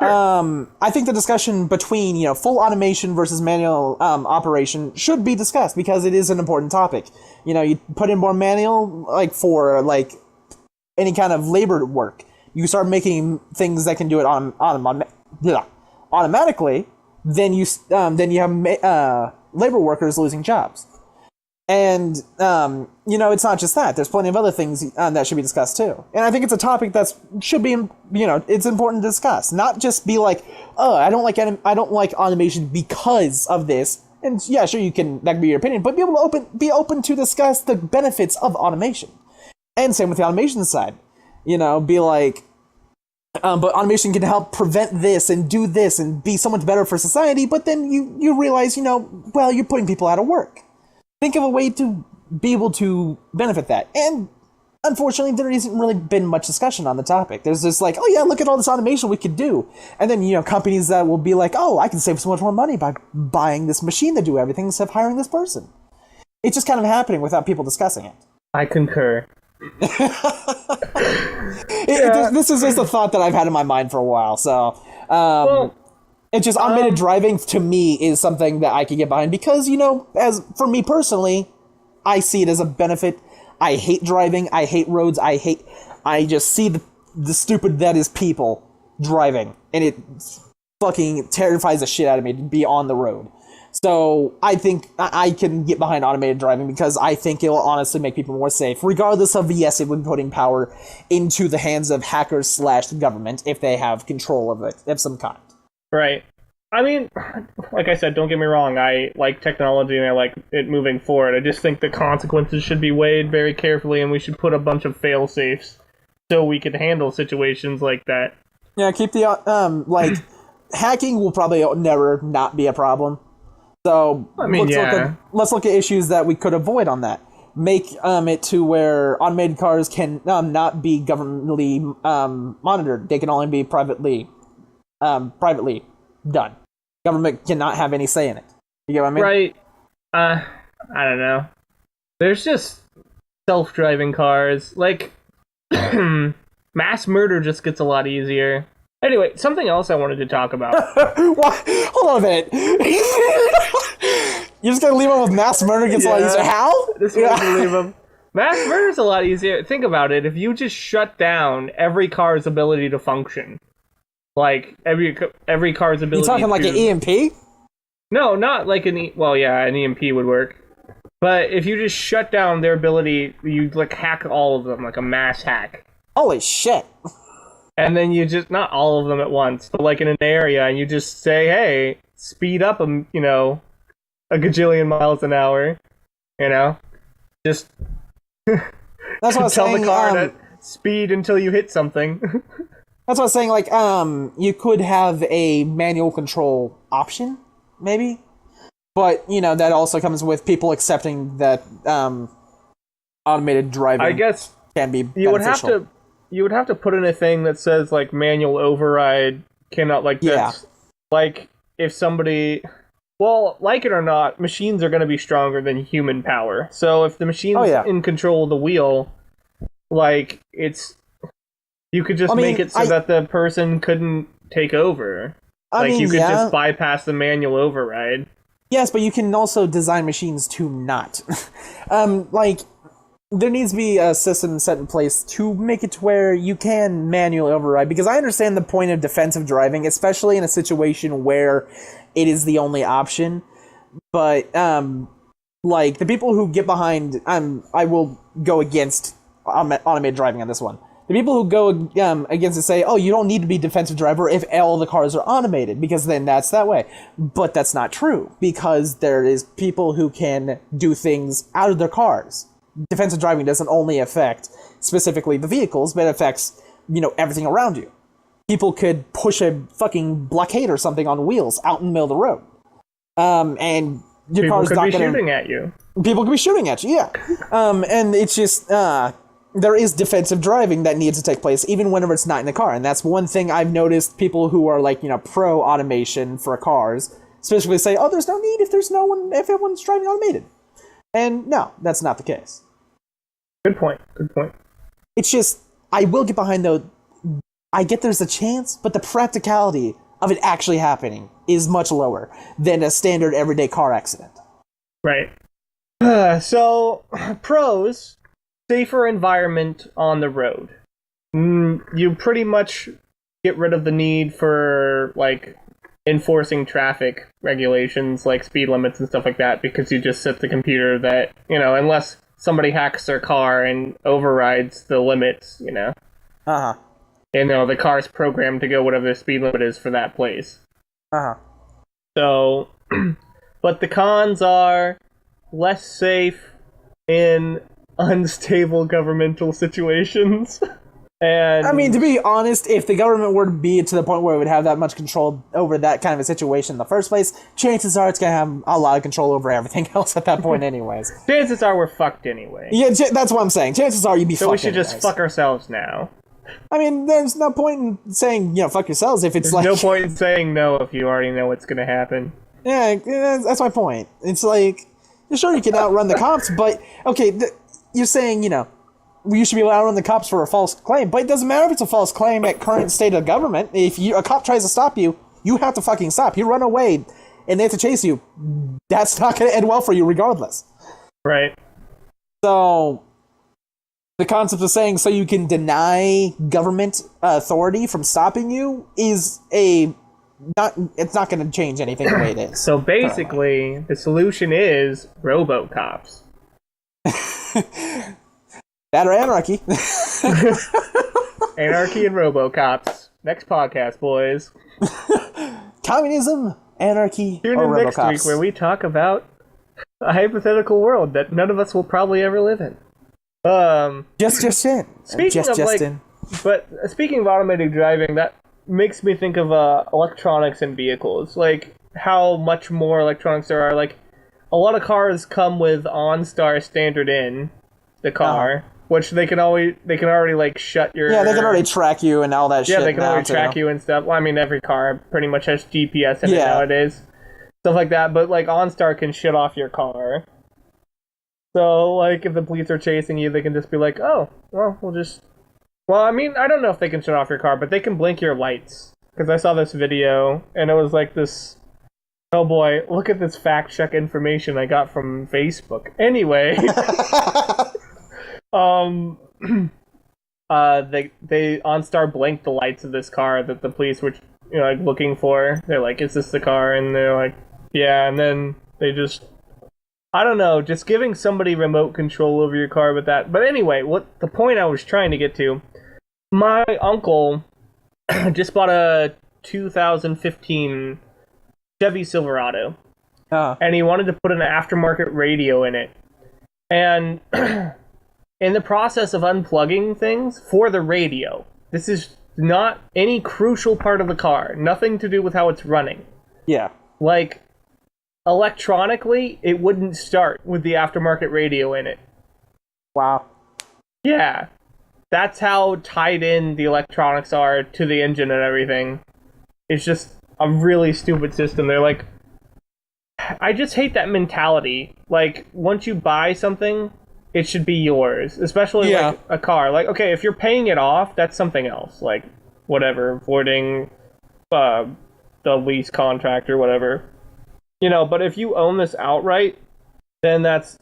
Sure. I think the discussion between, full automation versus manual operation should be discussed because it is an important topic. You put in more manual, for any kind of labor work. You start making things that can do it automatically, then you have labor workers losing jobs. And, it's not just that. There's plenty of other things that should be discussed, too. And I think it's a topic that should be, it's important to discuss. Not just be like, oh, I don't like automation because of this. And, yeah, sure, that can be your opinion. But be open to discuss the benefits of automation. And same with the automation side. Be like, but automation can help prevent this and do this and be so much better for society. But then you realize, you're putting people out of work. Think of a way to be able to benefit that. And unfortunately, there hasn't really been much discussion on the topic. There's just like, oh yeah, look at all this automation we could do. And then, companies that will be like, oh, I can save so much more money by buying this machine to do everything instead of hiring this person. It's just kind of happening without people discussing it. I concur. This is just a thought that I've had in my mind for a while. So, it's just automated driving to me is something that I can get behind because, as for me personally, I see it as a benefit. I hate driving. I hate roads. I just see the stupid that is people driving, and it fucking terrifies the shit out of me to be on the road. So I think I can get behind automated driving because I think it will honestly make people more safe, regardless of, yes, it would be putting power into the hands of hackers / the government if they have control of it of some kind. Right. I mean, like I said, don't get me wrong, I like technology and I like it moving forward. I just think the consequences should be weighed very carefully and we should put a bunch of fail-safes so we can handle situations like that. Yeah, keep the, hacking will probably never not be a problem. So, let's look at issues that we could avoid on that. Make it to where automated cars can not be governmentally monitored. They can only be privately done. Government cannot have any say in it. You get what I mean? Right. I don't know. There's just self-driving cars. Like, mass murder just gets a lot easier. Anyway, something else I wanted to talk about. What? Hold on a minute. You're just gonna leave him with mass murder gets a lot easier? How? This one's gonna leave him. Mass murder's a lot easier. Think about it. If you just shut down every car's ability to function. Like, every car's ability You talking like an EMP? No, not like an EMP would work. But if you just shut down their ability, you, hack all of them, like a mass hack. Holy shit. And then you just, not all of them at once, but, in an area, and you just say, hey, speed up, a gajillion miles an hour, Just That's what I was tell saying, the car to speed until you hit something. That's what I was saying, you could have a manual control option, maybe? But, that also comes with people accepting that automated driving I guess can be beneficial. you would have to you would have to put in a thing that says like manual override cannot like that's like if somebody. Well, like it or not, machines are going to be stronger than human power. So if the machine's in control of the wheel, like, you could just make it so that the person couldn't take over. You could just bypass the manual override. Yes, but you can also design machines to not. There needs to be a system set in place to make it to where you can manually override, because I understand the point of defensive driving, especially in a situation where it is the only option. But, the people who get behind, I will go against automated driving on this one. The people who go against it say, oh, you don't need to be defensive driver if all the cars are automated, because then that's that way. But that's not true, because there is people who can do things out of their cars. Defensive driving doesn't only affect specifically the vehicles, but it affects, everything around you. People could push a fucking blockade or something on wheels out in the middle of the road. And your car's not going to... People could be shooting at you. People could be shooting at you, yeah. And it's just... there is defensive driving that needs to take place, even whenever it's not in the car. And that's one thing I've noticed people who are, pro-automation for cars specifically say, oh, there's no need if everyone's driving automated. And no, that's not the case. Good point. It's just, I will get behind, though, I get there's a chance, but the practicality of it actually happening is much lower than a standard everyday car accident. Right. So, pros, safer environment on the road. You pretty much get rid of the need for, enforcing traffic regulations, like speed limits and stuff like that, because you just set the computer that, unless somebody hacks their car and overrides the limits, Uh-huh. And the car's programmed to go whatever the speed limit is for that place. Uh-huh. So, but the cons are less safe in unstable governmental situations. And to be honest, if the government were to be to the point where it would have that much control over that kind of a situation in the first place, chances are it's going to have a lot of control over everything else at that point anyways. Chances are we're fucked anyway. Yeah, that's what I'm saying. Chances are you'd be fucked. So we should anyways. Just fuck ourselves now. There's no point in saying, fuck yourselves if it's There's no point in saying no if you already know what's going to happen. Yeah, that's my point. It's you're sure you can outrun the cops, but, okay, you're saying, you should be able to outrun the cops for a false claim, but it doesn't matter if it's a false claim at current state of government. If a cop tries to stop you, you have to fucking stop. You run away, and they have to chase you. That's not going to end well for you regardless. Right. So, the concept of saying so you can deny government authority from stopping you is it's not going to change anything the way it is. So basically, the solution is RoboCops. That or anarchy. Anarchy and RoboCops. Next podcast, boys. Communism, anarchy, Tune or in RoboCops. next week where we talk about a hypothetical world that none of us will probably ever live in. Just in. But speaking of automated driving, that makes me think of electronics in vehicles. How much more electronics there are. A lot of cars come with OnStar standard in the car, which they can already shut your... Yeah, they can already track you and all that shit. Yeah, they can already track you and stuff. Well, every car pretty much has GPS in it nowadays. Stuff like that, but OnStar can shut off your car. So, if the police are chasing you, they can just be like, oh, well, we'll just... Well, I don't know if they can shut off your car, but they can blink your lights. Because I saw this video, and it was this... Oh boy, look at this fact-check information I got from Facebook. Anyway... they OnStar blinked the lights of this car that the police were, looking for. They're like, is this the car? And they're like, yeah, and then they just... I don't know, just giving somebody remote control over your car with that. But anyway, what the point I was trying to get to, my uncle just bought a 2015 Chevy Silverado. And he wanted to put an aftermarket radio in it. And in the process of unplugging things for the radio, this is not any crucial part of the car. Nothing to do with how it's running. Yeah. Electronically, it wouldn't start with the aftermarket radio in it. Wow. Yeah. that's how tied in the electronics are to the engine and everything. It's just a really stupid system. They're like, I just hate that mentality. Like, once you buy something, it should be yours. Especially like a car. Like, okay, if you're paying it off, that's something else. Like, whatever, voiding the lease contract or whatever. You know, but if you own this outright, then that's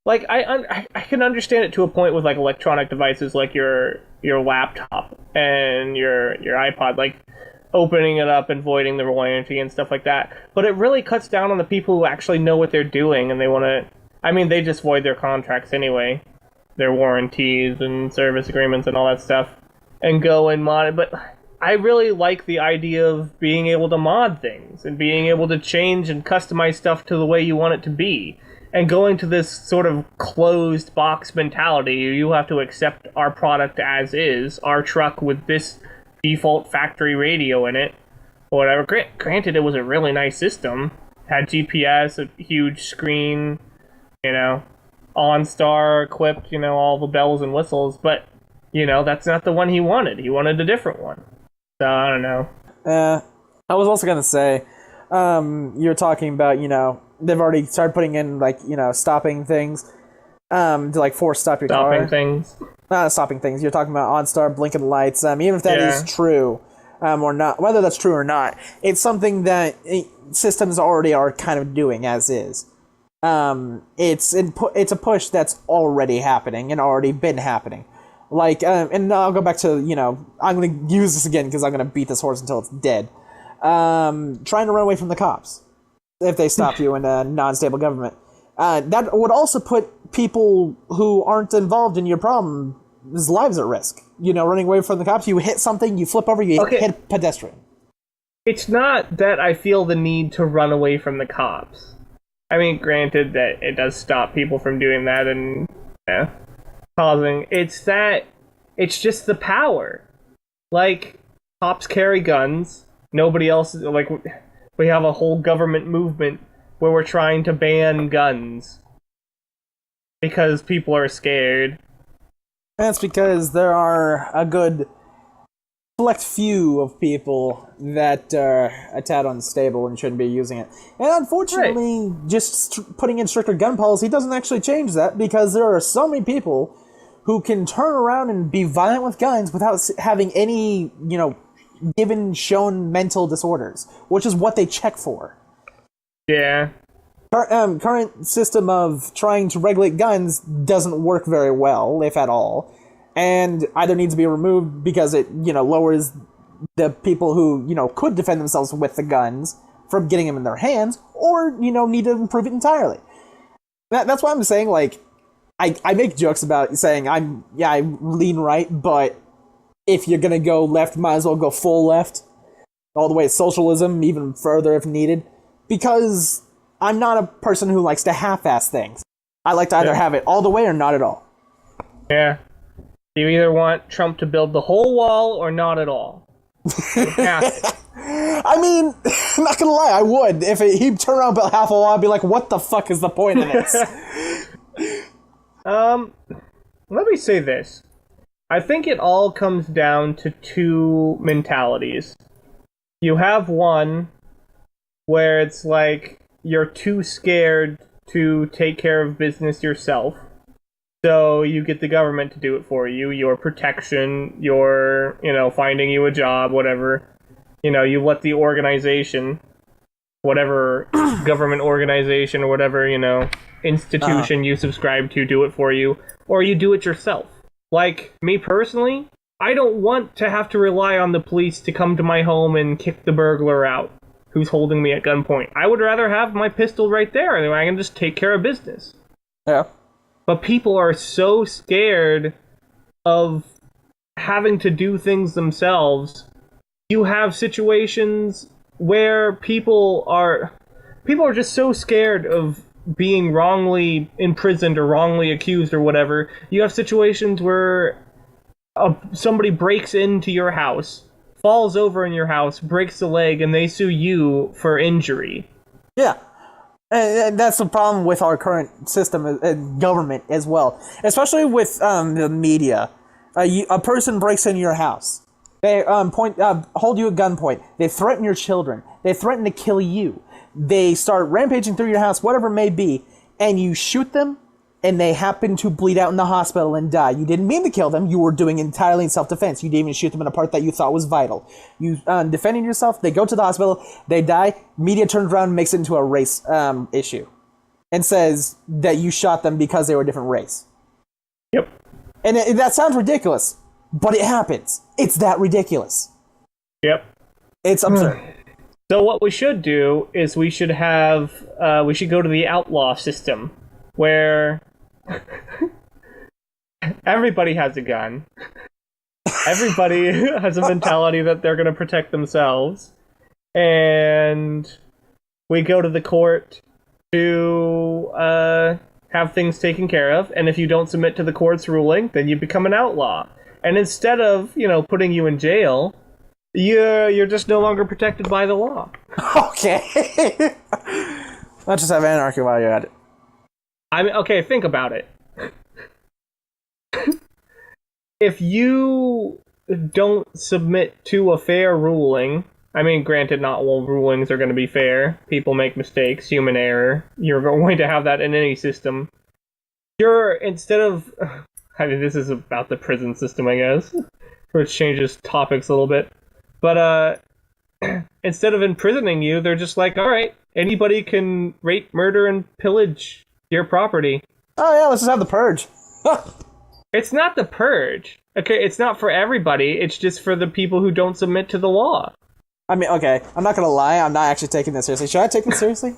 like I can understand it to a point with like electronic devices like your laptop and your iPod, like opening it up and voiding the warranty and stuff like that. But it really cuts down on the people who actually know what they're doing and they want to. I mean, they just void their contracts anyway, their warranties and service agreements and all that stuff, and go and mod it. But I really like the idea of being able to mod things and being able to change and customize stuff to the way you want it to be. And going to this sort of closed box mentality, you have to accept our product as is, our truck with this default factory radio in it, or whatever. Granted, it was a really nice system. Had GPS, a huge screen, you know, OnStar equipped, you know, all the bells and whistles, but, you know, that's not the one he wanted. He wanted a different one. So, I don't know. I was also going to say, you're talking about, you know, they've already started putting in, like, you know, stopping things, to, like, force stop your car. Stopping things. Not stopping things. You're talking about OnStar, blinking lights. Even if that is true, or not, whether that's true or not, it's something that systems already are kind of doing as is. It's a push that's already happening and already been happening. Like, and I'll go back to, you know, I'm going to use this again because I'm going to beat this horse until it's dead. Trying to run away from the cops if they stop you in a non-stable government. That would also put people who aren't involved in your problem's lives at risk. You know, running away from the cops, you hit something, you flip over, you hit a pedestrian. It's not that I feel the need to run away from the cops. I mean, granted that it does stop people from doing that and causing. It's just the power. Like, cops carry guns. Nobody else, like, we have a whole government movement where we're trying to ban guns because people are scared. That's because there are a good select few of people that are a tad unstable and shouldn't be using it. And unfortunately, just putting in stricter gun policy doesn't actually change that, because there are so many people who can turn around and be violent with guns without having any, you know, shown mental disorders, which is what they check for. Yeah. Current system of trying to regulate guns doesn't work very well, if at all, and either needs to be removed because it, you know, lowers the people who, you know, could defend themselves with the guns from getting them in their hands, or, you know, need to improve it entirely. That's why I'm saying, like, I make jokes about saying I lean right, but if you're gonna go left, might as well go full left, all the way to socialism, even further if needed, because I'm not a person who likes to half-ass things. I like to either have it all the way or not at all. Yeah. You either want Trump to build the whole wall or not at all. I mean, I'm not gonna lie, I would. If he'd turn around and build half a wall, I'd be like, what the fuck is the point of this? Let me say this. I think it all comes down to two mentalities. You have one where it's like you're too scared to take care of business yourself, so you get the government to do it for you, your protection, your, you know, finding you a job, whatever. You know, you let the organization, whatever government organization or whatever, you know, institution you subscribe to, do it for you, or you do it yourself. Like, me personally, I don't want to have to rely on the police to come to my home and kick the burglar out who's holding me at gunpoint. I would rather have my pistol right there, and I can just take care of business. Yeah. But people are so scared of having to do things themselves. You have situations where people are just so scared of being wrongly imprisoned or wrongly accused or whatever. You have situations where somebody breaks into your house, falls over in your house, breaks a leg, and they sue you for injury. Yeah. And that's the problem with our current system, government as well. Especially with the media. A person breaks into your house. They hold you at gunpoint. They threaten your children. They threaten to kill you. They start rampaging through your house, whatever it may be, and you shoot them, and they happen to bleed out in the hospital and die. You didn't mean to kill them. You were doing entirely in self-defense. You didn't even shoot them in a part that you thought was vital. You defending yourself. They go to the hospital. They die. Media turns around and makes it into a race issue, and says that you shot them because they were a different race. Yep. And that sounds ridiculous, but it happens. It's that ridiculous. Yep. It's absurd. So what we should do is we should go to the outlaw system, where everybody has a gun. Everybody has a mentality that they're going to protect themselves. And we go to the court to have things taken care of, and if you don't submit to the court's ruling, then you become an outlaw. And instead of, putting you in jail, you're just no longer protected by the law. Okay. Let's just have anarchy while you're at it. I mean, okay, think about it. If you don't submit to a fair ruling, I mean, granted, not all rulings are going to be fair. People make mistakes, human error. You're going to have that in any system. Instead of... I mean, this is about the prison system, I guess, which changes topics a little bit. But instead of imprisoning you, they're just like, all right, anybody can rape, murder, and pillage your property. Oh, yeah, let's just have the purge. It's not the purge. Okay, it's not for everybody. It's just for the people who don't submit to the law. I mean, okay, I'm not gonna lie, I'm not actually taking this seriously. Should I take this seriously?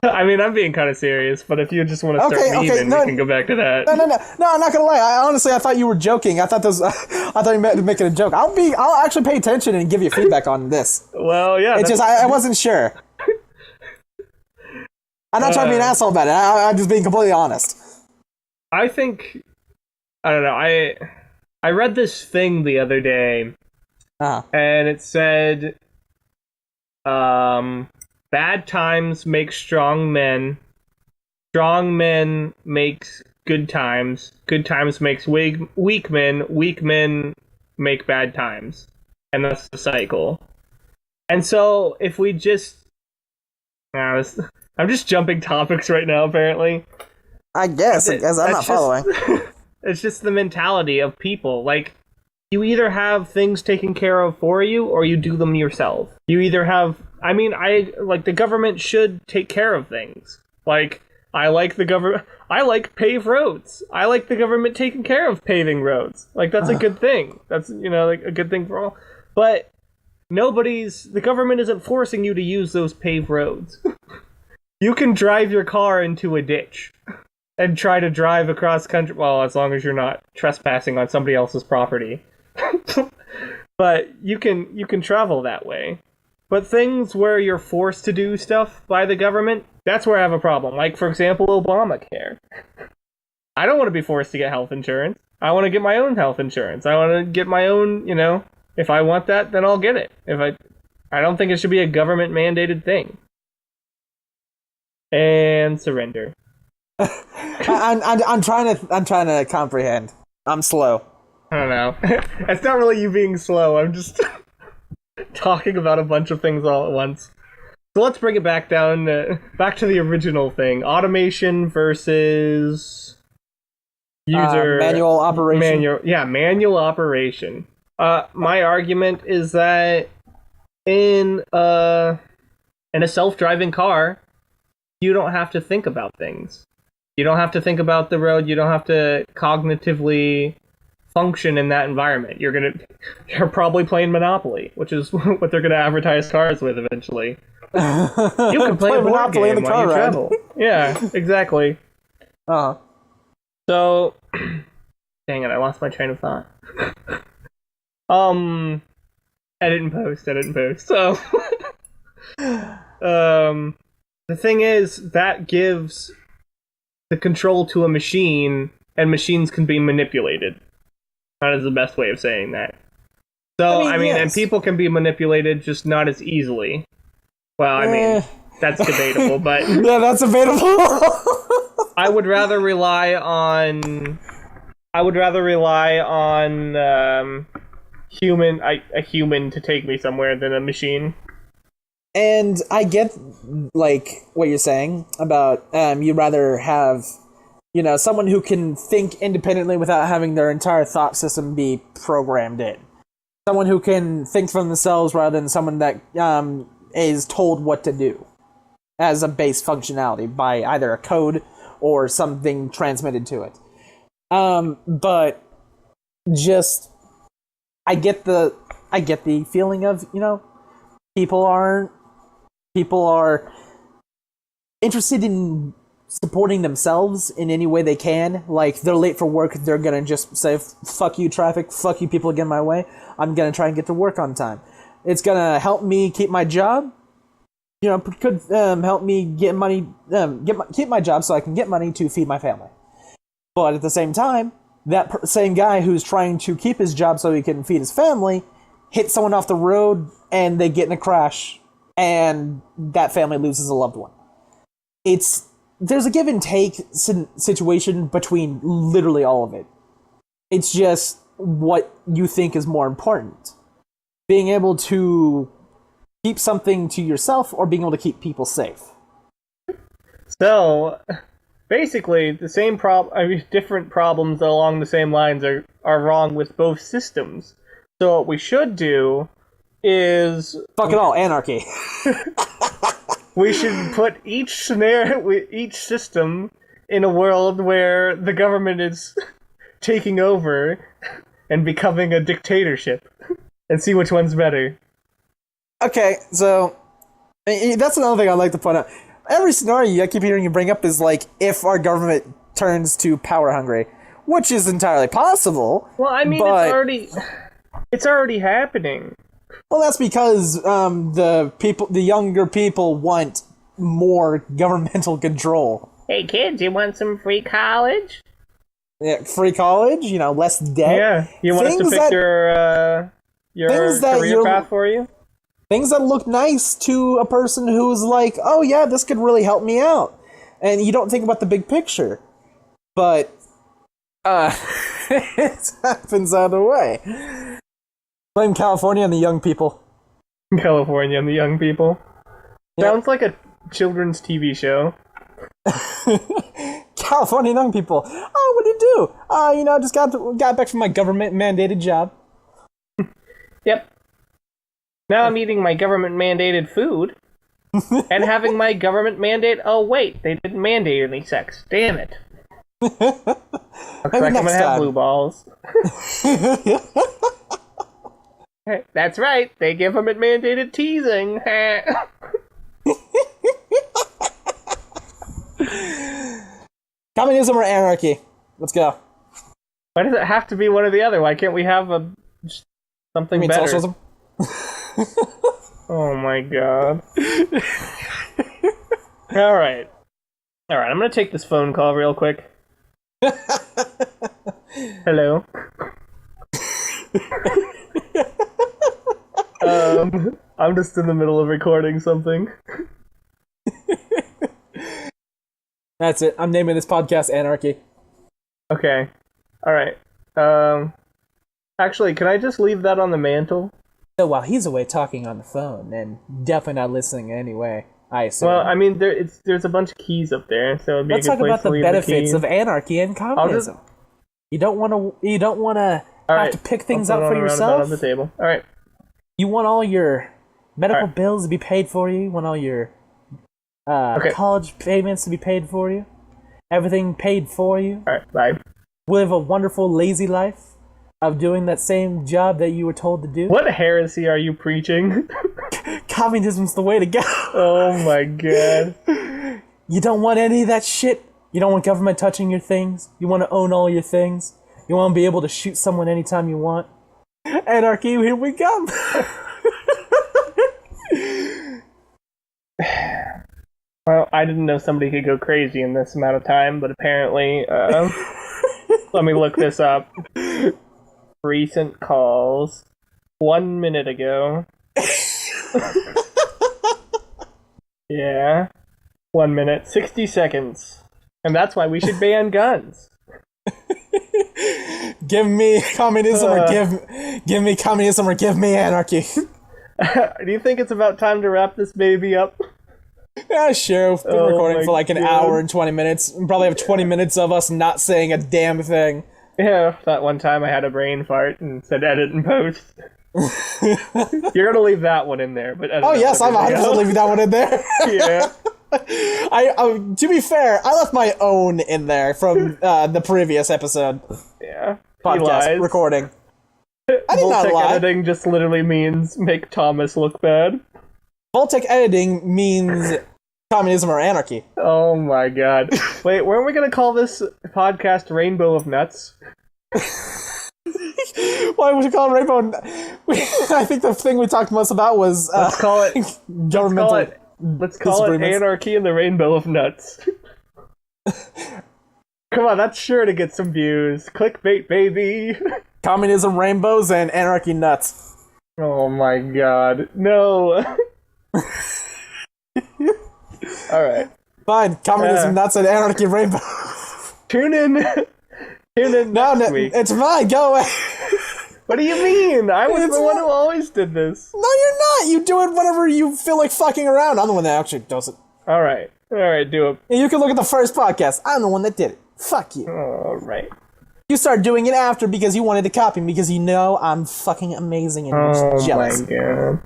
I mean, I'm being kind of serious, but if you just want to start memeing, we can go back to that. No, I'm not gonna lie. I thought you were joking. I thought you meant making a joke. I'll actually pay attention and give you feedback on this. Well, yeah. It's just, I wasn't sure. I'm not trying to be an asshole about it. I'm just being completely honest. I think, I don't know, I read this thing the other day, and it said, bad times make strong men makes good times makes weak men make bad times. And that's the cycle. And so, if we just... I'm just jumping topics right now, apparently. I guess I'm not following. It's just the mentality of people. Like, you either have things taken care of for you, or you do them yourself. You either have... I mean, the government should take care of things. Like, I like paved roads. I like the government taking care of paving roads. Like, that's a good thing. That's, like, a good thing for all. But the government isn't forcing you to use those paved roads. You can drive your car into a ditch and try to drive across country. Well, as long as you're not trespassing on somebody else's property. But you can travel that way. But things where you're forced to do stuff by the government, that's where I have a problem. Like, for example, Obamacare. I don't want to be forced to get health insurance. I want to get my own health insurance. I want to get my own, if I want that, then I'll get it. I don't think it should be a government-mandated thing. And surrender. I'm trying to comprehend. I'm slow. I don't know. It's not really you being slow. I'm just talking about a bunch of things all at once. So let's bring it back down, back to the original thing. Automation versus user... manual operation. Manual operation. My argument is that in a self-driving car, you don't have to think about things. You don't have to think about the road. You don't have to cognitively function in that environment. You're probably playing Monopoly, which is what they're gonna advertise cars with eventually. You can play a board game while you travel. Yeah, exactly. So, dang it, I lost my train of thought. Edit and post. So, the thing is, that gives the control to a machine, and machines can be manipulated. That is the best way of saying that. So, yes. And people can be manipulated, just not as easily. Well, that's debatable, but... Yeah, that's debatable. I would rather rely on I would rather rely on a human to take me somewhere than a machine. And I get, like, what you're saying about you'd rather have, someone who can think independently without having their entire thought system be programmed in. Someone who can think for themselves rather than someone that is told what to do as a base functionality by either a code or something transmitted to it. But just, I get the feeling of, people are interested in supporting themselves in any way they can. Like, they're late for work, they're gonna just say, fuck you traffic, fuck you people get in my way, I'm gonna try and get to work on time. It's gonna help me keep my job, could help me get money, keep my job so I can get money to feed my family. But at the same time, that same guy who's trying to keep his job so he can feed his family hits someone off the road and they get in a crash and that family loses a loved one. There's a give and take situation between literally all of it. It's just what you think is more important. Being able to keep something to yourself or being able to keep people safe. So, basically, the same different problems along the same lines are wrong with both systems. So what we should do is... Fuck it all, anarchy. We should put each system in a world where the government is taking over and becoming a dictatorship, and see which one's better. Okay, so that's another thing I'd like to point out. Every scenario I keep hearing you bring up is like, if our government turns to power hungry, which is entirely possible. Well, I mean, it's already happening. Well, that's because the younger people want more governmental control. Hey kids, you want some free college? Yeah, free college, less debt. Yeah, you want us to pick your career path for you? Things that look nice to a person who's like, oh yeah, this could really help me out. And you don't think about the big picture. But, it happens either way. Blame California and the young people. California and the young people. Yep. Sounds like a children's TV show. California young people. Oh, what do you do? Just got back from my government-mandated job. Yep. Now I'm eating my government-mandated food. And having my government mandate... Oh, wait, they didn't mandate any sex. Damn it. Looks like I'm gonna have blue balls. That's right, they government-mandated teasing. Communism or anarchy? Let's go. Why does it have to be one or the other? Why can't we have something better? Socialism? Oh my god. Alright, I'm gonna take this phone call real quick. Hello? I'm just in the middle of recording something. That's it. I'm naming this podcast Anarchy. Okay. Alright. Actually, can I just leave that on the mantle? So while he's away talking on the phone, and definitely not listening anyway, I assume. Well, I mean, there's a bunch of keys up there, so it'd be Let's a good place to leave the keys. Let's talk about the benefits of anarchy and communism. You don't want to have to pick things up for yourself. On the table. All right. You want all your medical bills to be paid for you. You want all your college payments to be paid for you. Everything paid for you. All right. Bye. Live a wonderful, lazy life of doing that same job that you were told to do. What heresy are you preaching? Communism's the way to go. Oh my god. You don't want any of that shit. You don't want government touching your things. You want to own all your things. You want to be able to shoot someone anytime you want. Anarchy, here we come. Well, I didn't know somebody could go crazy in this amount of time, but apparently, let me look this up. Recent calls. 1 minute ago. Yeah. 1 minute, 60 seconds. And that's why we should ban guns. Give me communism or give me communism or give me anarchy. Do you think it's about time to wrap this baby up? Yeah, sure. We've been recording for like an God. hour and 20 minutes. We probably have 20 minutes of us not saying a damn thing. Yeah, that one time I had a brain fart and said edit and post. You're gonna leave that one in there, but oh yes, I'm 100% leaving that one in there. Yeah. To be fair, I left my own in there from the previous episode. Yeah. Podcast recording. I did not lie. Editing just literally means make Thomas look bad. Voltec editing means communism or anarchy. Oh my god. Wait, weren't we gonna call this podcast Rainbow of Nuts? Why would you call it Rainbow? I think the thing we talked most about was let's call it governmental. Let's call it Anarchy and the Rainbow of Nuts. Come on, that's sure to get some views. Clickbait, baby. Communism rainbows and anarchy nuts. Oh my god. No. Alright. Fine. Communism nuts and anarchy rainbow. Tune in next week. It's fine. Go away. What do you mean? I was the one who always did this. No, you're not. You do it whenever you feel like fucking around. I'm the one that actually does it. Alright, do it. You can look at the first podcast. I'm the one that did it. Fuck you. Alright. You start doing it after because you wanted to copy me because you know I'm fucking amazing and you're jealous. Oh my god.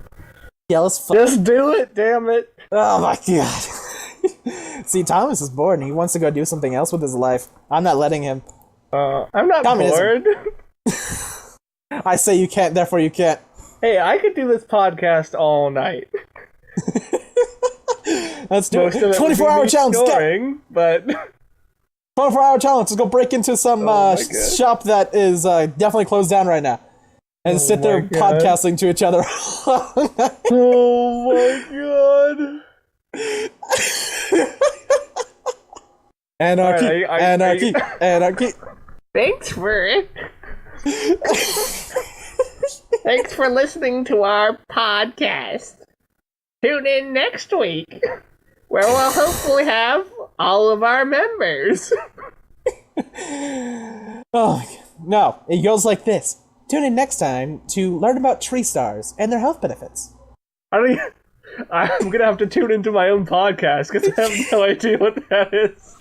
Jealous fuck. Just do it, damn it. Oh my god. See, Thomas is bored and he wants to go do something else with his life. I'm not letting him. I'm not bored. I say you can't, therefore you can't. Hey, I could do this podcast all night. Let's do it. 24-hour challenge. Snoring, but 24-hour challenge. Let's go break into some shop that is definitely closed down right now. And sit there podcasting to each other. Oh my god. Anarchy. Anarchy. Anarchy. Thanks for listening to our podcast. Tune in next week, where we'll hopefully have all of our members. Oh, no. It goes like this. Tune in next time to learn about tree stars and their health benefits. I'm gonna have to tune into my own podcast, because I have no idea what that is.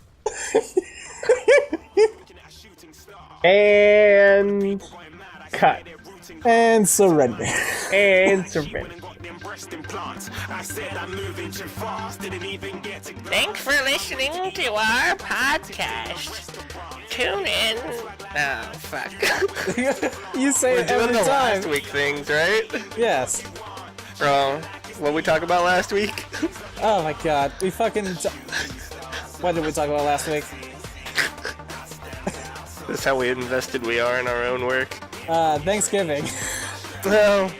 And cut. And surrender. And surrender. Thanks for listening to our podcast. Tune in. Oh, fuck. You say We're it doing every the time. last week things, right? Yes. What we talk about last week? Oh my god. We fucking... What did we talk about last week? That's how invested we are in our own work. Thanksgiving. Well...